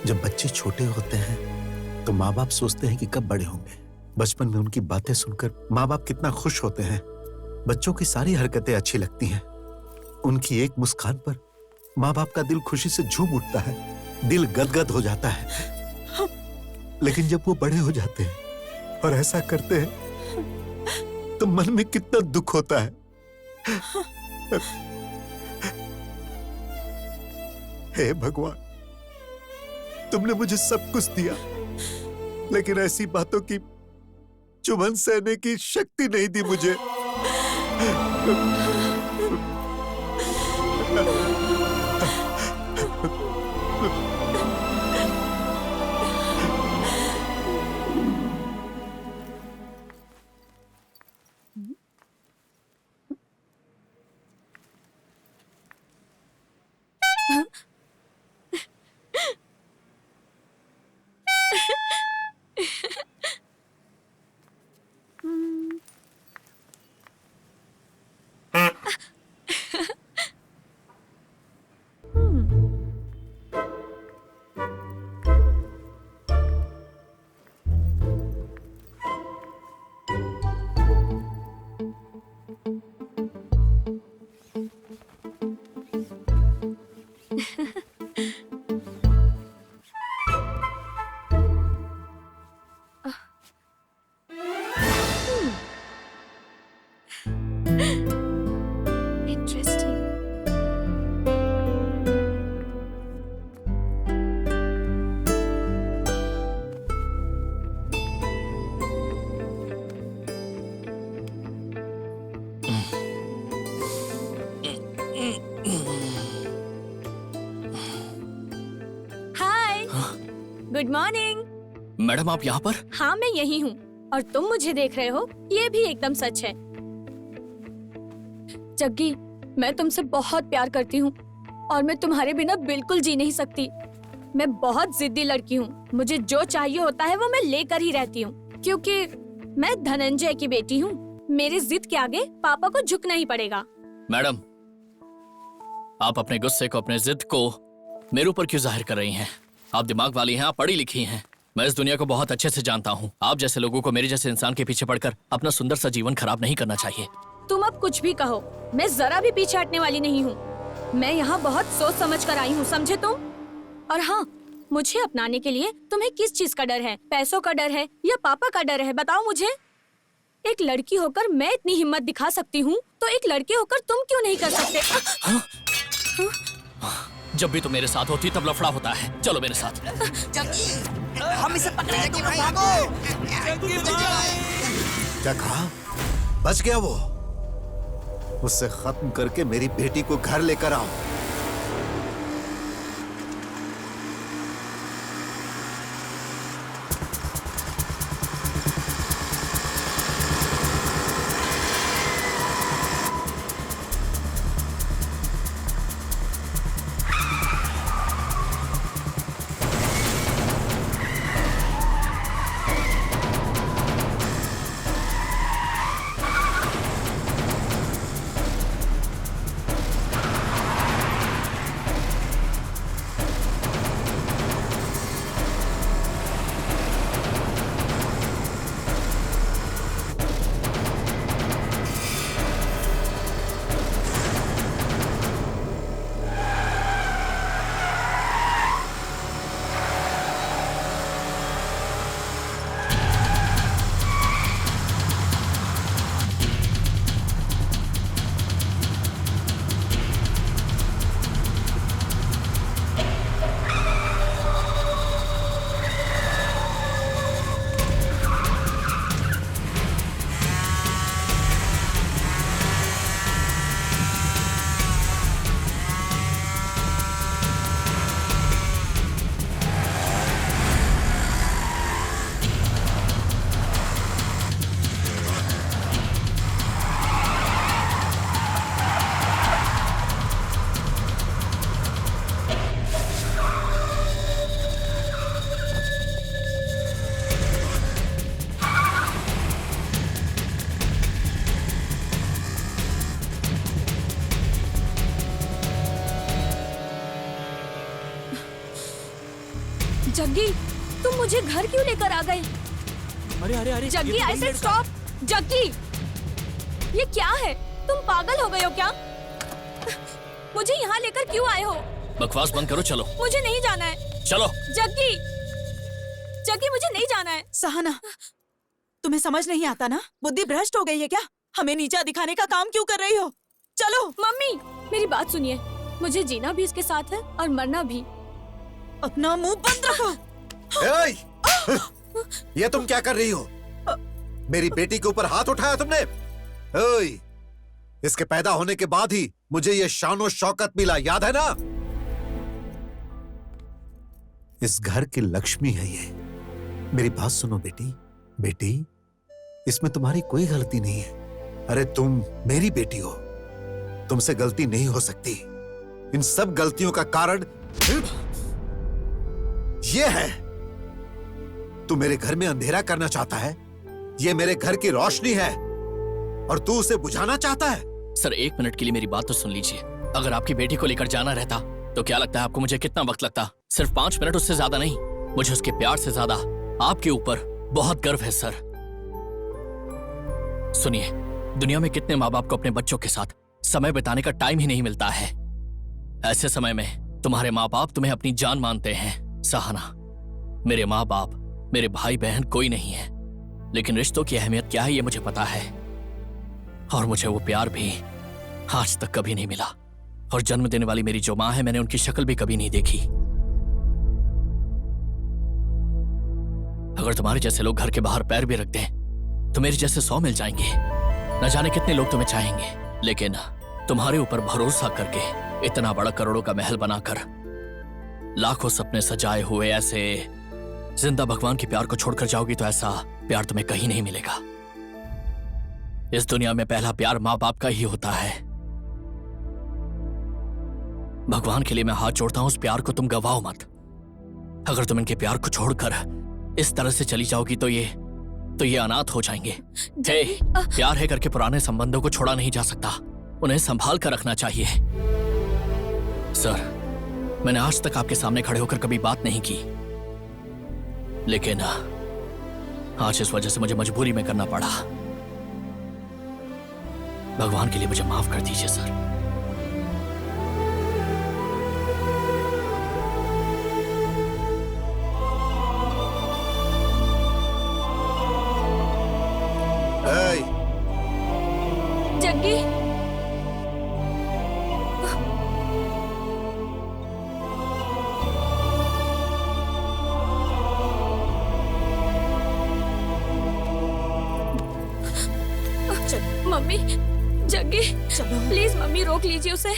जब बच्चे छोटे होते हैं तो माँ बाप सोचते हैं कि कब बड़े होंगे। बचपन में उनकी बातें सुनकर माँ बाप कितना खुश होते हैं। बच्चों की सारी हरकतें अच्छी लगती हैं। उनकी एक मुस्कान पर माँ बाप का दिल खुशी से झूम उठता है, दिल गदगद हो जाता है। लेकिन जब वो बड़े हो जाते हैं और ऐसा करते हैं तो मन में कितना दुख होता है। हे भगवान, तुमने मुझे सब कुछ दिया, लेकिन ऐसी बातों की चुभन सहने की शक्ति नहीं दी मुझे। इंटरेस्टिंग। हाय, गुड मॉर्निंग। मैडम आप यहाँ पर? हाँ मैं यही हूँ और तुम मुझे देख रहे हो, ये भी एकदम सच है। जग्गी, मैं तुमसे बहुत प्यार करती हूँ और मैं तुम्हारे बिना बिल्कुल जी नहीं सकती। मैं बहुत जिद्दी लड़की हूँ, मुझे जो चाहिए होता है वो मैं लेकर ही रहती हूँ, क्योंकि मैं धनंजय की बेटी हूँ। मेरी जिद के आगे पापा को झुकना ही पड़ेगा। मैडम, आप अपने गुस्से को, अपने जिद को मेरे ऊपर क्यों जाहिर कर रही हैं? आप दिमाग वाली हैं, आप पढ़ी लिखी हैं। मैं इस दुनिया को बहुत अच्छे से जानता हूँ। आप जैसे लोगों को मेरे जैसे इंसान के पीछे पड़कर अपना सुंदर सा जीवन खराब नहीं करना चाहिए। तुम अब कुछ भी कहो, मैं जरा भी पीछे हटने वाली नहीं हूँ। मैं यहाँ बहुत सोच समझ कर आई हूँ, समझे तुम? और हाँ, मुझे अपनाने के लिए तुम्हें किस चीज का डर है? पैसों का डर है या पापा का डर है? बताओ मुझे। एक लड़की होकर मैं इतनी हिम्मत दिखा सकती हूँ, तो एक लड़के होकर तुम क्यों नहीं कर सकते? जब भी तुम मेरे साथ होती तब लफड़ा होता है। चलो मेरे साथ। हम इसे पकड़े तुम लोग भागो। क्या कहा? बच गया वो? उससे खत्म करके मेरी बेटी को घर लेकर आओ। जग्गी, तुम मुझे घर क्यों लेकर आ गए? अरे अरे अरे Jaggi, I said stop. Jaggi, ये क्या है? तुम पागल हो गए हो क्या? मुझे यहाँ लेकर क्यों आए हो? बकवास बंद करो, चलो। मुझे नहीं जाना है। चलो। जग्गी, जग्गी मुझे नहीं जाना है। सहना, तुम्हें समझ नहीं आता ना? बुद्धि भ्रष्ट हो गई है क्या? हमें नीचा दिखाने का काम क्यों कर रही हो? चलो। मम्मी, मेरी बात सुनिए। मुझे जीना भी इसके साथ है और मरना भी। अपना मुंह बंद रखो। ये तुम क्या कर रही हो? मेरी बेटी के ऊपर हाथ उठाया तुमने? ओए, इसके पैदा होने के बाद ही मुझे ये शान शौकत मिला, याद है ना? इस घर की लक्ष्मी है ये। मेरी बात सुनो बेटी। बेटी, इसमें तुम्हारी कोई गलती नहीं है। अरे तुम मेरी बेटी हो, तुमसे गलती नहीं हो सकती। इन सब गलतियों का कारण ये है। तू मेरे घर में अंधेरा करना चाहता है। ये मेरे घर की रोशनी है और तू उसे बुझाना चाहता है। सर, 1 मिनट के लिए मेरी बात तो सुन लीजिए। अगर आपकी बेटी को लेकर जाना रहता तो क्या लगता है आपको मुझे कितना वक्त लगता? सिर्फ 5 मिनट, उससे ज्यादा नहीं। मुझे उसके प्यार से ज्यादा आपके ऊपर बहुत गर्व है सर। सुनिए, दुनिया में कितने माँ बाप को अपने बच्चों के साथ समय बिताने का टाइम ही नहीं मिलता है। ऐसे समय में तुम्हारे माँ बाप तुम्हें अपनी जान मानते हैं। सहना, मेरे माँ बाप, मेरे भाई बहन कोई नहीं है, लेकिन रिश्तों की अहमियत क्या है ये मुझे पता है। और मुझे वो प्यार भी आज तक कभी नहीं मिला। और जन्म देने वाली मेरी जो माँ है, मैंने उनकी शक्ल भी कभी नहीं देखी। अगर तुम्हारे जैसे लोग घर के बाहर पैर भी रख दें तो मेरे जैसे 100 मिल जाएंगे। न जाने कितने लोग तुम्हें चाहेंगे, लेकिन तुम्हारे ऊपर भरोसा करके इतना बड़ा करोड़ों का महल बनाकर लाखों सपने सजाए हुए ऐसे जिंदा भगवान के प्यार को छोड़कर जाओगी तो ऐसा प्यार तुम्हें कहीं नहीं मिलेगा। इस दुनिया में पहला प्यार माँ बाप का ही होता है। भगवान के लिए मैं हाथ जोड़ता हूं, उस प्यार को तुम गवाओ मत। अगर तुम इनके प्यार को छोड़कर इस तरह से चली जाओगी तो ये अनाथ हो जाएंगे। हे, प्यार है करके पुराने संबंधों को छोड़ा नहीं जा सकता, उन्हें संभाल कर रखना चाहिए। सर, मैंने आज तक आपके सामने खड़े होकर कभी बात नहीं की, लेकिन आज इस वजह से मुझे मजबूरी में करना पड़ा। भगवान के लिए मुझे माफ कर दीजिए सर। जग्गी, मम्मी, जग्गी, चलो प्लीज मम्मी रोक लीजिए उसे।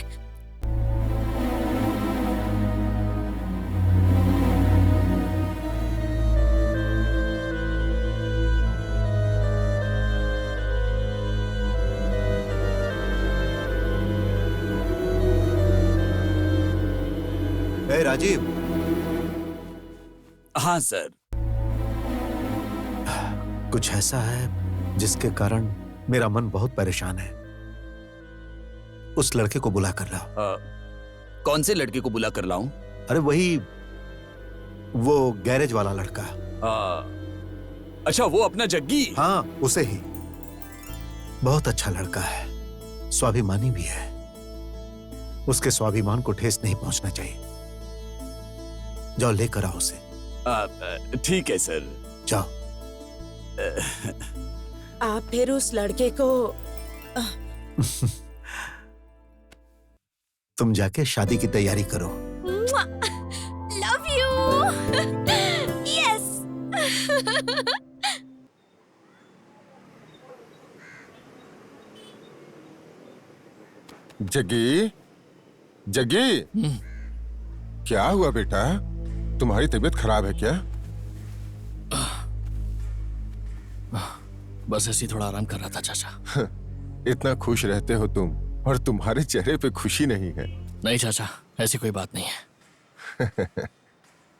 ए राजीव। हाँ सर। कुछ ऐसा है जिसके कारण मेरा मन बहुत परेशान है। उस लड़के को बुला कर लाओ। कौन से लड़के को बुला कर लाऊं? अरे वही, वो गैरेज वाला लड़का। अच्छा, वो अपना जग्गी? हाँ, उसे ही। बहुत अच्छा लड़का है, स्वाभिमानी भी है। उसके स्वाभिमान को ठेस नहीं पहुंचना चाहिए। जाओ लेकर आओ उसे। ठीक है सर। जाओ। आप फिर उस लड़के को तुम जाके शादी की तैयारी करो। Love you. Yes. Jaggi, Jaggi, क्या हुआ बेटा? तुम्हारी तबीयत खराब है क्या? बस ऐसे ही थोड़ा आराम कर रहा था चाचा। इतना खुश रहते हो तुम, और तुम्हारे चेहरे पे खुशी नहीं है। नहीं चाचा, ऐसी कोई बात नहीं है।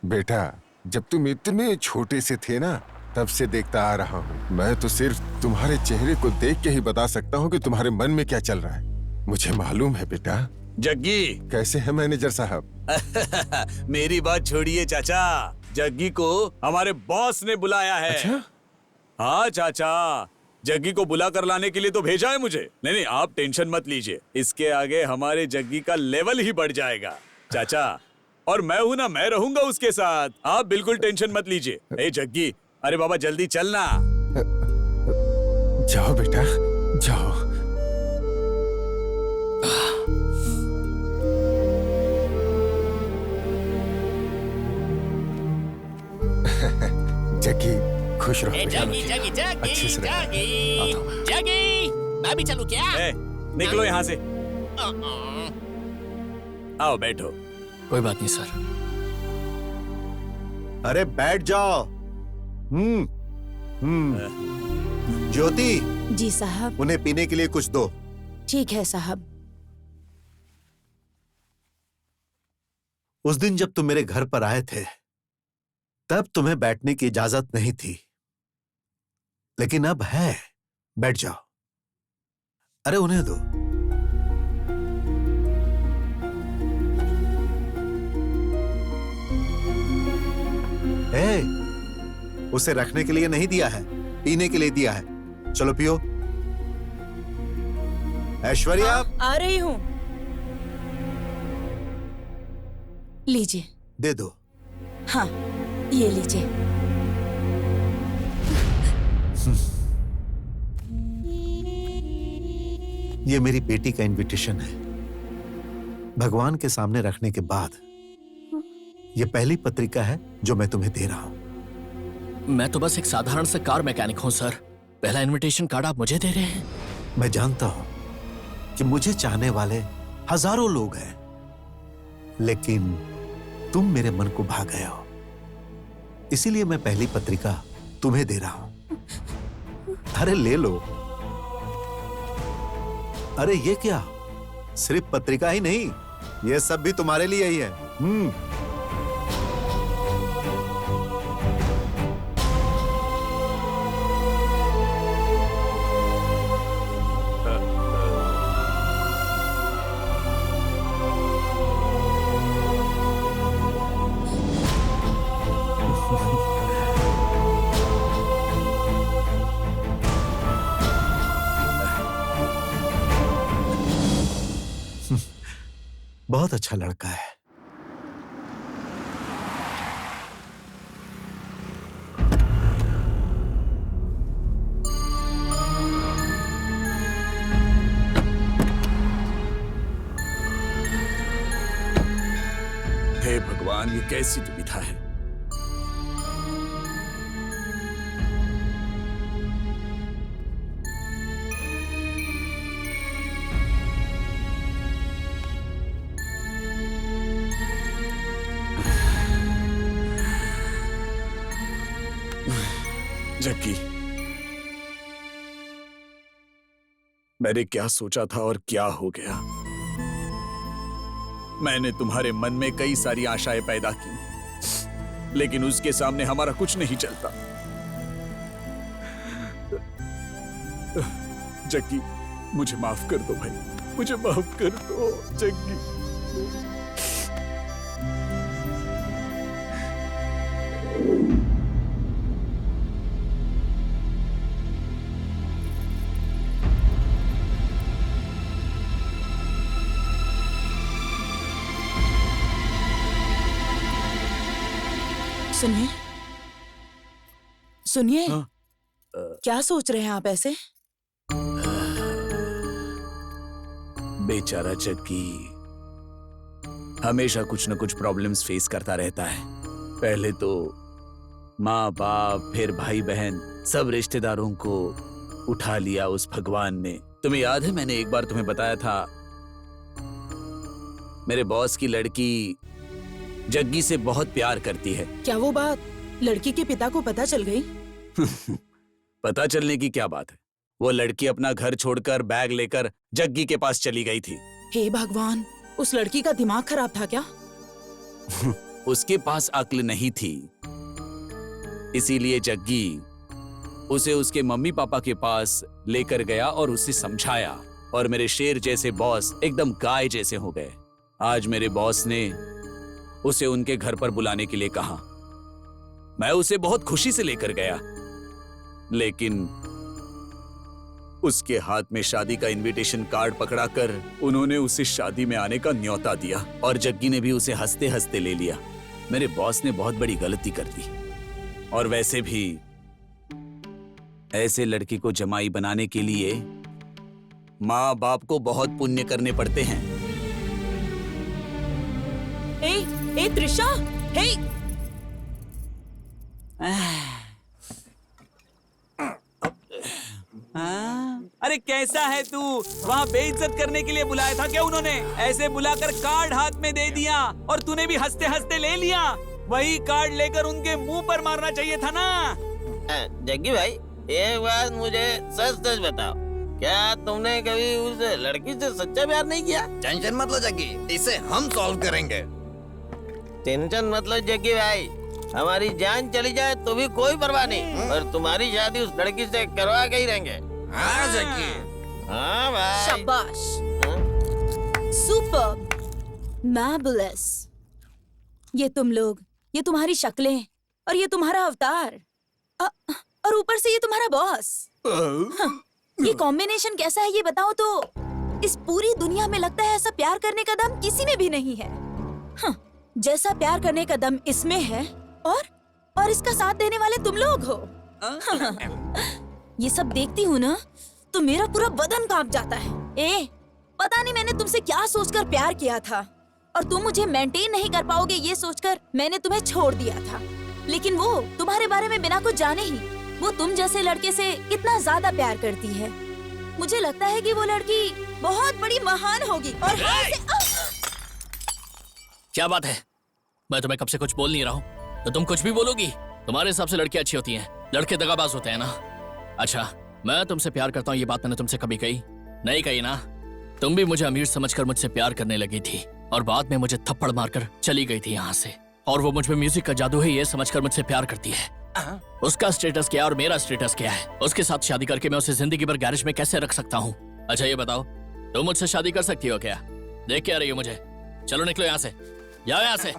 बेटा, जब तुम इतने छोटे से थे ना, तब से देखता आ रहा हूँ। मैं तो सिर्फ तुम्हारे चेहरे को देख के ही बता सकता हूँ कि तुम्हारे मन में क्या चल रहा है। मुझे मालूम है बेटा। जग्गी, कैसे है मैनेजर साहब? मेरी बात छोड़िए चाचा, जग्गी को हमारे बॉस ने बुलाया है। अच्छा? हाँ चाचा, जग्गी को बुला कर लाने के लिए तो भेजा है मुझे। नहीं, आप टेंशन मत लीजिए, इसके आगे हमारे जग्गी का लेवल ही बढ़ जाएगा चाचा। और मैं हूं ना, मैं रहूंगा उसके साथ, आप बिल्कुल टेंशन मत लीजिए। ए जग्गी, अरे बाबा जल्दी चलना। जाओ बेटा, जाओ। जग्गी, खुश रहो बेटा। अच्छे से रहो। जगी, मैं भी चलूं क्या? ए, निकलो यहाँ से। आओ बैठो। कोई बात नहीं सर। अरे बैठ जाओ। ज्योति, जी साहब। उन्हें पीने के लिए कुछ दो। ठीक है साहब। उस दिन जब तुम मेरे घर पर आए थे, तब तुम्हें बैठने की इजाजत नहीं थी, लेकिन अब है। बैठ जाओ। अरे उन्हें दो। उसे रखने के लिए नहीं दिया है, पीने के लिए दिया है। चलो पियो। ऐश्वर्या, आ रही हूँ। लीजिए। दे दो। हाँ, ये लीजिए। ये मेरी बेटी का इनविटेशन है। भगवान के सामने रखने के बाद ये पहली पत्रिका है जो मैं तुम्हें दे रहा हूं। मैं तो बस एक साधारण सा कार मैकेनिक हूँ सर। पहला इनविटेशन कार्ड आप मुझे दे रहे हैं? मैं जानता हूं कि मुझे चाहने वाले हजारों लोग हैं, लेकिन तुम मेरे मन को भा गए हो, इसीलिए मैं पहली पत्रिका तुम्हें दे रहा हूं। अरे ले लो। अरे ये क्या, सिर्फ पत्रिका ही नहीं, ये सब भी तुम्हारे लिए ही है। बहुत अच्छा लड़का है। हे भगवान, ये कैसी दुविधा है। जग्गी, मैंने क्या सोचा था और क्या हो गया। मैंने तुम्हारे मन में कई सारी आशाएं पैदा की, लेकिन उसके सामने हमारा कुछ नहीं चलता। जग्गी, मुझे माफ कर दो भाई, मुझे माफ कर दो जग्गी। सुनिए, सुनिए, क्या सोच रहे हैं आप ऐसे? बेचारा जग्गी हमेशा कुछ न कुछ प्रॉब्लम्स फेस करता रहता है। पहले तो माँ बाप, फिर भाई बहन, सब रिश्तेदारों को उठा लिया उस भगवान ने। तुम्हें याद है मैंने एक बार तुम्हें बताया था मेरे बॉस की लड़की जग्गी से बहुत प्यार करती है। क्या वो बात लड़की के पिता को पता चल गई? पता चलने की क्या बात है, वो लड़की अपना घर छोड़कर बैग लेकर जग्गी के पास चली गई थी। हे भगवान, उस लड़की का दिमाग खराब था क्या? उसके पास अक्ल नहीं थी, इसीलिए जग्गी उसे उसके मम्मी पापा के पास लेकर गया और उसे समझाया, और मेरे शेर जैसे बॉस एकदम गाय जैसे हो गए। आज मेरे बॉस ने उसे उनके घर पर बुलाने के लिए कहा। मैं उसे बहुत खुशी से लेकर गया, लेकिन उसके हाथ में शादी का इनविटेशन कार्ड पकड़ाकर उन्होंने उसे शादी में आने का न्योता दिया, और जग्गी ने भी उसे हंसते हंसते ले लिया। मेरे बॉस ने बहुत बड़ी गलती कर दी, और वैसे भी ऐसे लड़की को जमाई बनाने के लिए माँ बाप को बहुत पुण्य करने पड़ते हैं। ए त्रिशा, हे! अरे कैसा है तू? वहाँ बेइज्जत करने के लिए बुलाया था क्या उन्होंने? ऐसे बुलाकर कार्ड हाथ में दे दिया और तूने भी हंसते हंसते ले लिया। वही कार्ड लेकर उनके मुंह पर मारना चाहिए था ना। जग्गी भाई, एक बात मुझे सच सच बताओ, क्या तुमने कभी उस लड़की से सच्चा प्यार नहीं किया? टेंशन मत लो जग्गी, इसे हम सॉल्व करेंगे। टेंशन मत लो जग्गी भाई, हमारी जान चली जाए तो भी कोई परवाह नहीं, और तुम्हारी शादी उस लड़की से करवा के ही रहेंगे। हाँ जग्गी। हाँ भाई। शाबाश, सुपर, मैर्वेलस। ये तुम लोग, ये तुम्हारी शक्लें, और ये तुम्हारा अवतार, और ऊपर से ये तुम्हारा बॉस। ये कॉम्बिनेशन कैसा है ये बताओ तो? इस पूरी दुनिया में लगता है ऐसा प्यार करने का दम किसी में भी नहीं है। जैसा प्यार करने का दम इसमें है, और इसका साथ देने वाले तुम लोग हो। ये सब देखती हूँ ना तो मेरा पूरा बदन कांप जाता है। ए, पता नहीं मैंने तुमसे क्या सोचकर प्यार किया था और तुम मुझे मेंटेन नहीं कर पाओगे ये सोचकर मैंने तुम्हें छोड़ दिया था। लेकिन वो तुम्हारे बारे में बिना कुछ जाने ही वो तुम जैसे लड़के से कितना ज्यादा प्यार करती है। मुझे लगता है कि वो लड़की बहुत बड़ी महान होगी और क्या बात है? मैं तुम्हें कब से कुछ बोल नहीं रहा हूँ तो तुम कुछ भी बोलोगी? तुम्हारे हिसाब से लड़कियां अच्छी होती हैं, लड़के दगाबाज होते हैं ना? अच्छा, मैं तुमसे प्यार करता हूँ ये बात मैंने तुमसे कभी कही नहीं कही ना? तुम भी मुझे अमीर समझकर मुझसे प्यार करने लगी थी और बाद में मुझे थप्पड़ मारकर चली गई थी यहाँ से। और वो मुझ में म्यूजिक का जादू है ये समझकर मुझसे प्यार करती है। उसका स्टेटस क्या है और मेरा स्टेटस क्या है? उसके साथ शादी करके मैं उसे जिंदगी भर गैरेज में कैसे रख सकता हूँ? अच्छा ये बताओ, तुम मुझसे शादी कर सकती हो क्या? देख क्या रही हो मुझे? चलो निकलो यहाँ से, जाओ यहाँ से।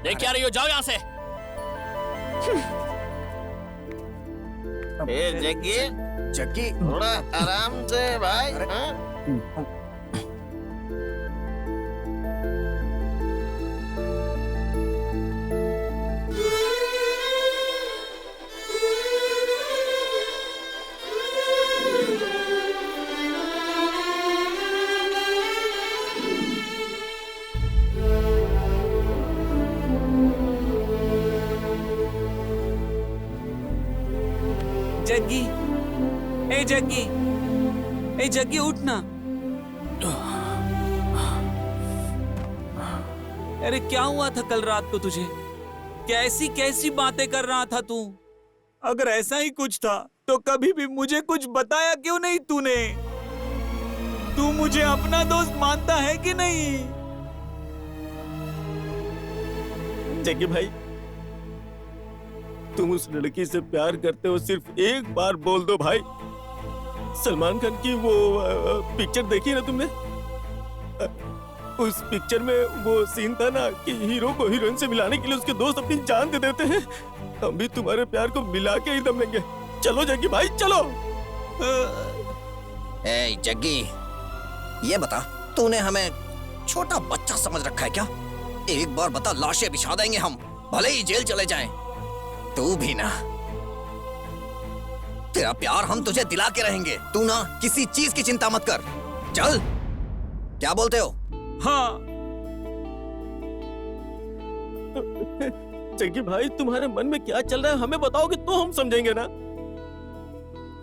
देख क्या रही हो, जाओ यहाँ से। जग्गी, जग्गी थोड़ा आराम से भाई। हाँ? जग्गी, ए जग्गी, ए जग्गी उठ ना। अरे क्या हुआ था कल रात को तुझे? कैसी कैसी बातें कर रहा था तू? अगर ऐसा ही कुछ था तो कभी भी मुझे कुछ बताया क्यों नहीं तूने? तू मुझे अपना दोस्त मानता है कि नहीं? जग्गी भाई, तुम उस लड़की से प्यार करते हो सिर्फ एक बार बोल दो भाई। सलमान खान की वो पिक्चर देखी ना तुमने? उस पिक्चर में वो सीन था ना कि हीरो को हीरोइन से मिलाने के लिए उसके दोस्त अपनी जान दे देते हैं। हम भी तुम्हारे प्यार को मिला के ही दम लेंगे। चलो जग्गी भाई चलो। ए जग्गी, ये बता, तूने हमें छोटा बच्चा समझ रखा है क्या? एक बार बता, लाशें बिछा देंगे हम, भले ही जेल चले जाएं। तू भी ना, तेरा प्यार हम तुझे दिला के रहेंगे। तू ना किसी चीज की चिंता मत कर। चल, क्या बोलते हो? हाँ। जग्गी भाई, तुम्हारे मन में क्या चल रहा है हमें बताओगे तो हम समझेंगे ना।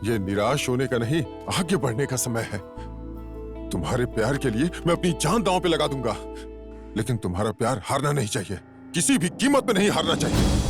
ये निराश होने का नहीं, आगे बढ़ने का समय है। तुम्हारे प्यार के लिए मैं अपनी जान दांव पे लगा दूंगा, लेकिन तुम्हारा प्यार हारना नहीं चाहिए, किसी भी कीमत में नहीं हारना चाहिए।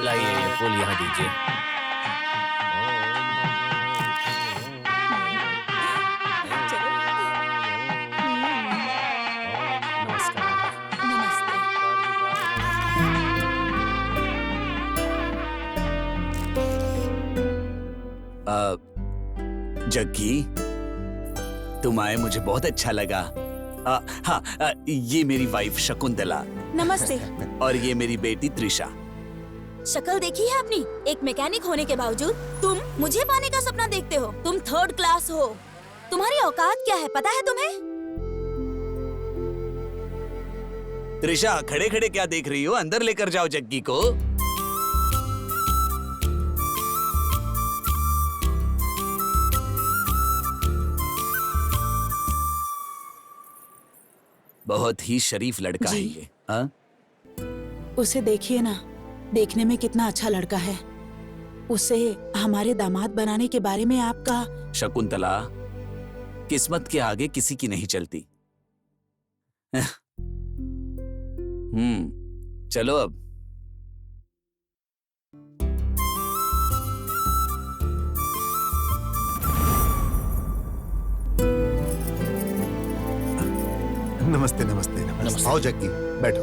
लाइए ये फूल यहाँ दीजिए। जग्गी, तुम आए मुझे बहुत अच्छा लगा। हाँ, ये मेरी वाइफ शकुंतला नमस्ते। और ये मेरी बेटी त्रिशा। शक्ल देखी है अपनी? एक मैकेनिक होने के बावजूद तुम मुझे पाने का सपना देखते हो। तुम 3rd क्लास हो। तुम्हारी औकात क्या है पता है तुम्हें? त्रिशा, खड़े खड़े क्या देख रही हो? अंदर लेकर जाओ जग्गी को। बहुत ही शरीफ लड़का है ये। हाँ? उसे देखिए ना, देखने में कितना अच्छा लड़का है। उसे हमारे दामाद बनाने के बारे में आपका। शकुंतला, किस्मत के आगे किसी की नहीं चलती। चलो अब। नमस्ते नमस्ते नमस्ते। आओ जग्गी, बैठो।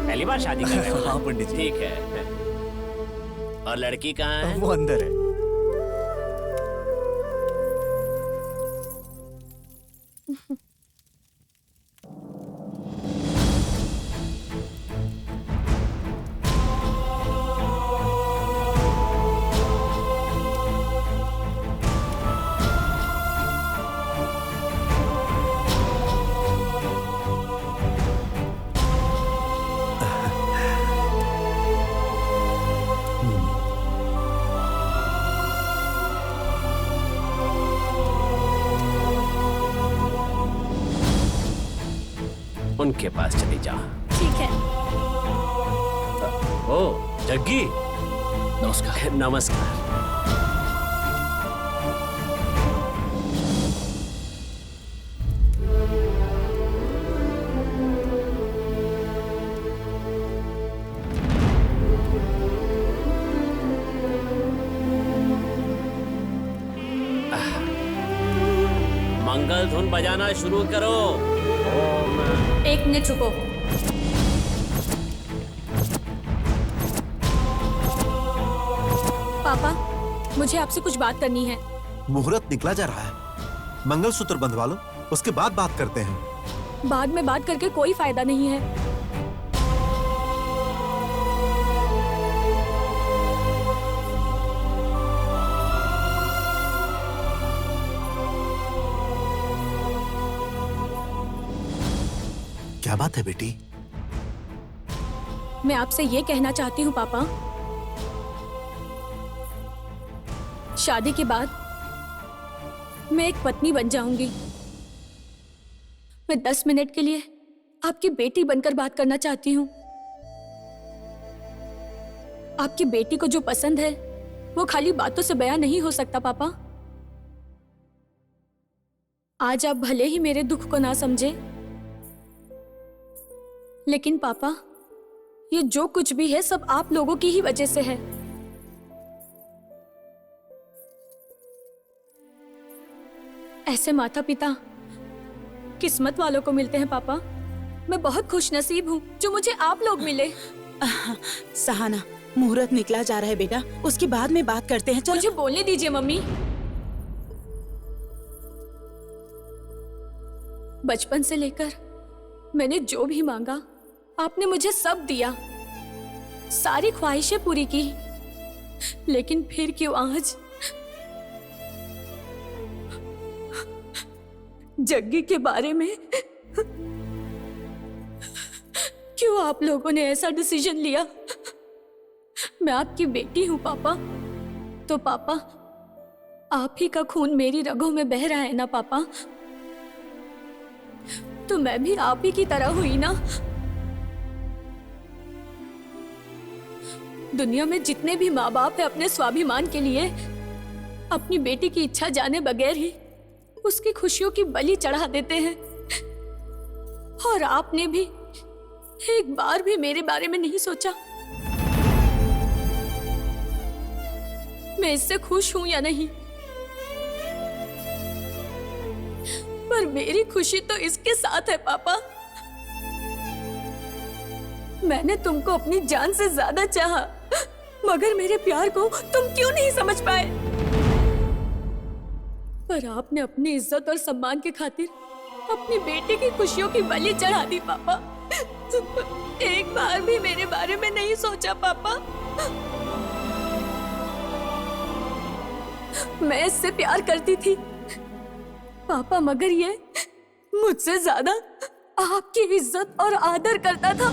पहली बार शादी कर रहे हो? हाँ पंडित जी। ठीक है। और लड़की कहाँ है? वो अंदर है। उनके पास चली जा। ठीक है। ओ जग्गी, नमस्कार। नमस्कार। मंगल धुन बजाना शुरू करो। एक मिनट रुको। पापा, मुझे आपसे कुछ बात करनी है। मुहूर्त निकला जा रहा है, मंगलसूत्र बंधवा लो, उसके बाद बात करते हैं। बाद में बात करके कोई फायदा नहीं है। क्या बात है बेटी? मैं आपसे ये कहना चाहती हूँ पापा, शादी के बाद मैं एक पत्नी बन जाऊंगी। मैं 10 मिनट के लिए आपकी बेटी बनकर बात करना चाहती हूँ। आपकी बेटी को जो पसंद है वो खाली बातों से बयां नहीं हो सकता पापा। आज आप भले ही मेरे दुख को ना समझे, लेकिन पापा ये जो कुछ भी है सब आप लोगों की ही वजह से है। ऐसे माता पिता किस्मत वालों को मिलते हैं पापा। मैं बहुत खुशनसीब हूँ जो मुझे आप लोग मिले। सहाना, मुहूर्त निकला जा रहा है बेटा, उसके बाद में बात करते हैं। चलो। मुझे बोलने दीजिए मम्मी। बचपन से लेकर मैंने जो भी मांगा आपने मुझे सब दिया, सारी ख्वाहिशें पूरी की, लेकिन फिर क्यों आज जग्गी के बारे में क्यों आप लोगों ने ऐसा डिसीजन लिया? मैं आपकी बेटी हूं पापा, तो पापा आप ही का खून मेरी रगों में बह रहा है ना पापा, तो मैं भी आप ही की तरह हुई ना। दुनिया में जितने भी माँ बाप है अपने स्वाभिमान के लिए अपनी बेटी की इच्छा जाने बगैर ही उसकी खुशियों की बलि चढ़ा देते हैं, और आपने भी एक बार भी मेरे बारे में नहीं सोचा मैं इससे खुश हूं या नहीं। पर मेरी खुशी तो इसके साथ है पापा। मैंने तुमको अपनी जान से ज्यादा चाहा, मगर मेरे प्यार को तुम क्यों नहीं समझ पाए? पर आपने अपनी इज्जत और सम्मान की खातिर अपनी बेटी की खुशियों की बलि चढ़ा दी पापा। एक बार भी मेरे बारे में नहीं सोचा पापा। मैं इससे प्यार करती थी पापा, मगर ये मुझसे ज्यादा आपकी इज्जत और आदर करता था।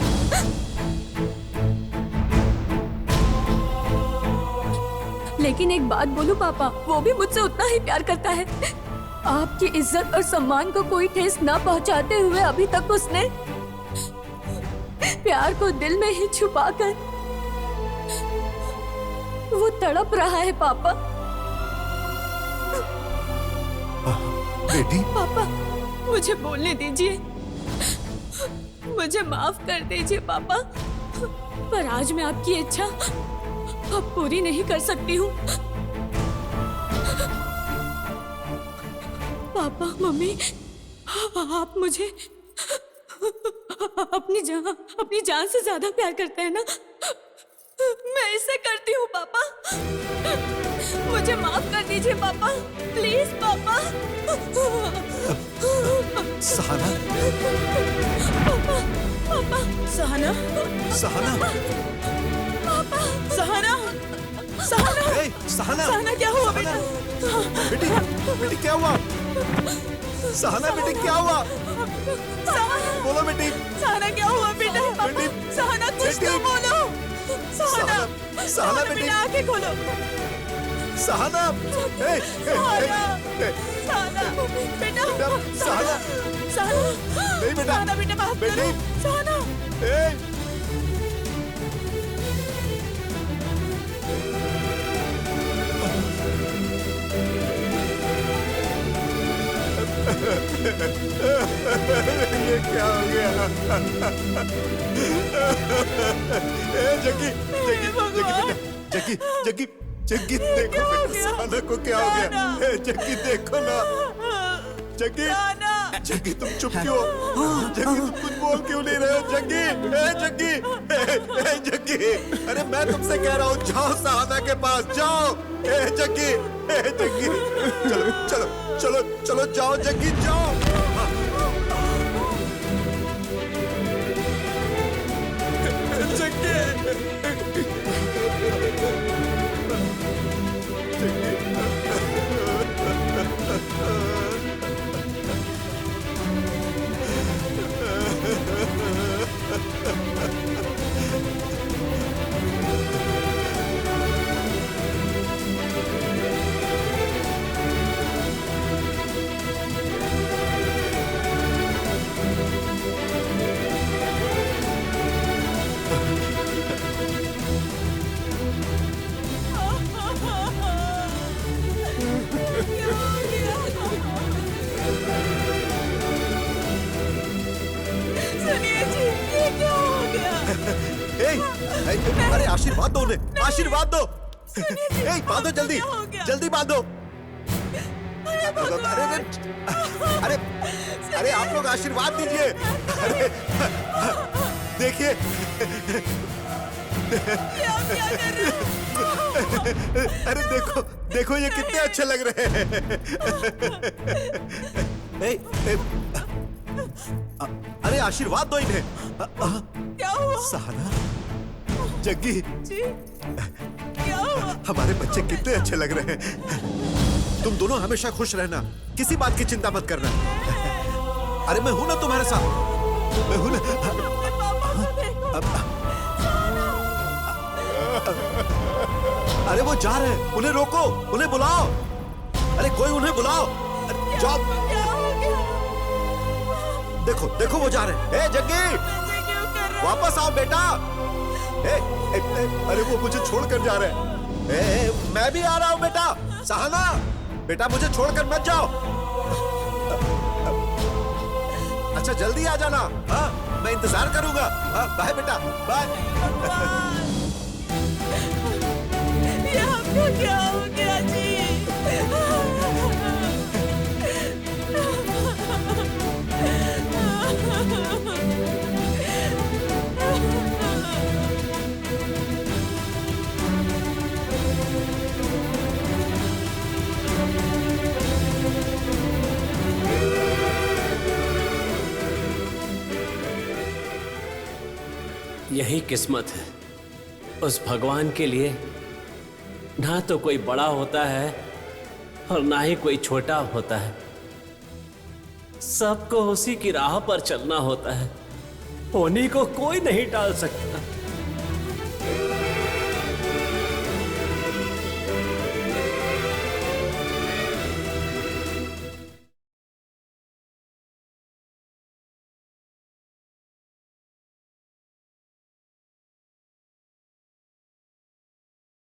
लेकिन एक बात बोलूं पापा, वो भी मुझसे उतना ही प्यार करता है। आपकी इज्जत और सम्मान को कोई ठेस न पहुंचाते हुए अभी तक उसने प्यार को दिल में ही छुपाकर वो तड़प रहा है पापा। बेटी, पापा मुझे बोलने दीजिए, मुझे माफ कर दीजिए पापा, पर आज मैं आपकी इच्छा अब पूरी नहीं कर सकती हूँ। पापा मम्मी, आप मुझे अपनी जान से ज्यादा प्यार करते हैं ना? मैं इसे करती हूँ पापा, मुझे माफ कर दीजिए पापा, प्लीज पापा। सहाना, पापा, पापा, सहाना, सहाना, पापा, सहाना, सहाना, ए, सहाना, सहाना क्या हुआ बेटा? बेटी, बेटी क्या हुआ? सहाना बेटी क्या हुआ? बोलो बेटी। सहाना क्या हुआ बेटा? बेटी, सहाना कुछ तो बोलो। सहाना, सहाना बेटी, बेटा आंखें खोलो। सहाना, ए, सहाना, बेटा, सहाना, सहाना, नहीं बेटा, सहाना बेटा बात बेटी, करो। सहाना, ए, ये क्या हो गया? ए, जग्गी, जग्गी, जग्गी, जग्गी, जग्गी, देखो बेटा, सहाना को क्या हो गया? ए, जग्गी देखो ना, जग्गी, जग्गी तुम चुप क्यों? जग्गी तुम कुछ बोल क्यों नहीं रहे हो? जग्गी, ए जग्गी, ए जग्गी, अरे मैं तुमसे कह रहा हूँ जाओ सहाना के पास जाओ। ए जग्गी, चलो चलो चलो चलो जाओ जग्गी जाओ। अरे आशीर्वाद दो उन्हें, आशीर्वाद दो। बांधो जल्दी, जल्दी बांधो। अरे अरे अरे आप लोग आशीर्वाद दीजिए। अरे देखिए, अरे देखो देखो ये कितने अच्छे लग रहे हैं। अरे आशीर्वाद दो इन्हें। क्या हुआ? सहाना, जग्गी, क्या हुआ? हमारे बच्चे कितने अच्छे लग रहे हैं। तुम दोनों हमेशा खुश रहना, किसी बात की चिंता मत करना। अरे मैं हूं ना तुम्हारे साथ, मैं हूं ना। अरे वो जा रहे हैं, उन्हें रोको, उन्हें बुलाओ। अरे कोई उन्हें बुलाओ, जाओ। देखो देखो वो जा रहे हैं। ए जग्गी, वापस आओ बेटा। अरे वो मुझे छोड़कर जा रहे हैं। मैं भी आ रहा हूँ बेटा। सहाना बेटा, मुझे छोड़कर मत जाओ। अच्छा जल्दी आ जाना। हाँ मैं इंतजार करूंगा। हाँ बाय बेटा, बाय। ये हमको क्या हो गया जी? यही किस्मत है। उस भगवान के लिए ना तो कोई बड़ा होता है और ना ही कोई छोटा होता है। सबको उसी की राह पर चलना होता है। उन्हीं को कोई नहीं टाल सकता।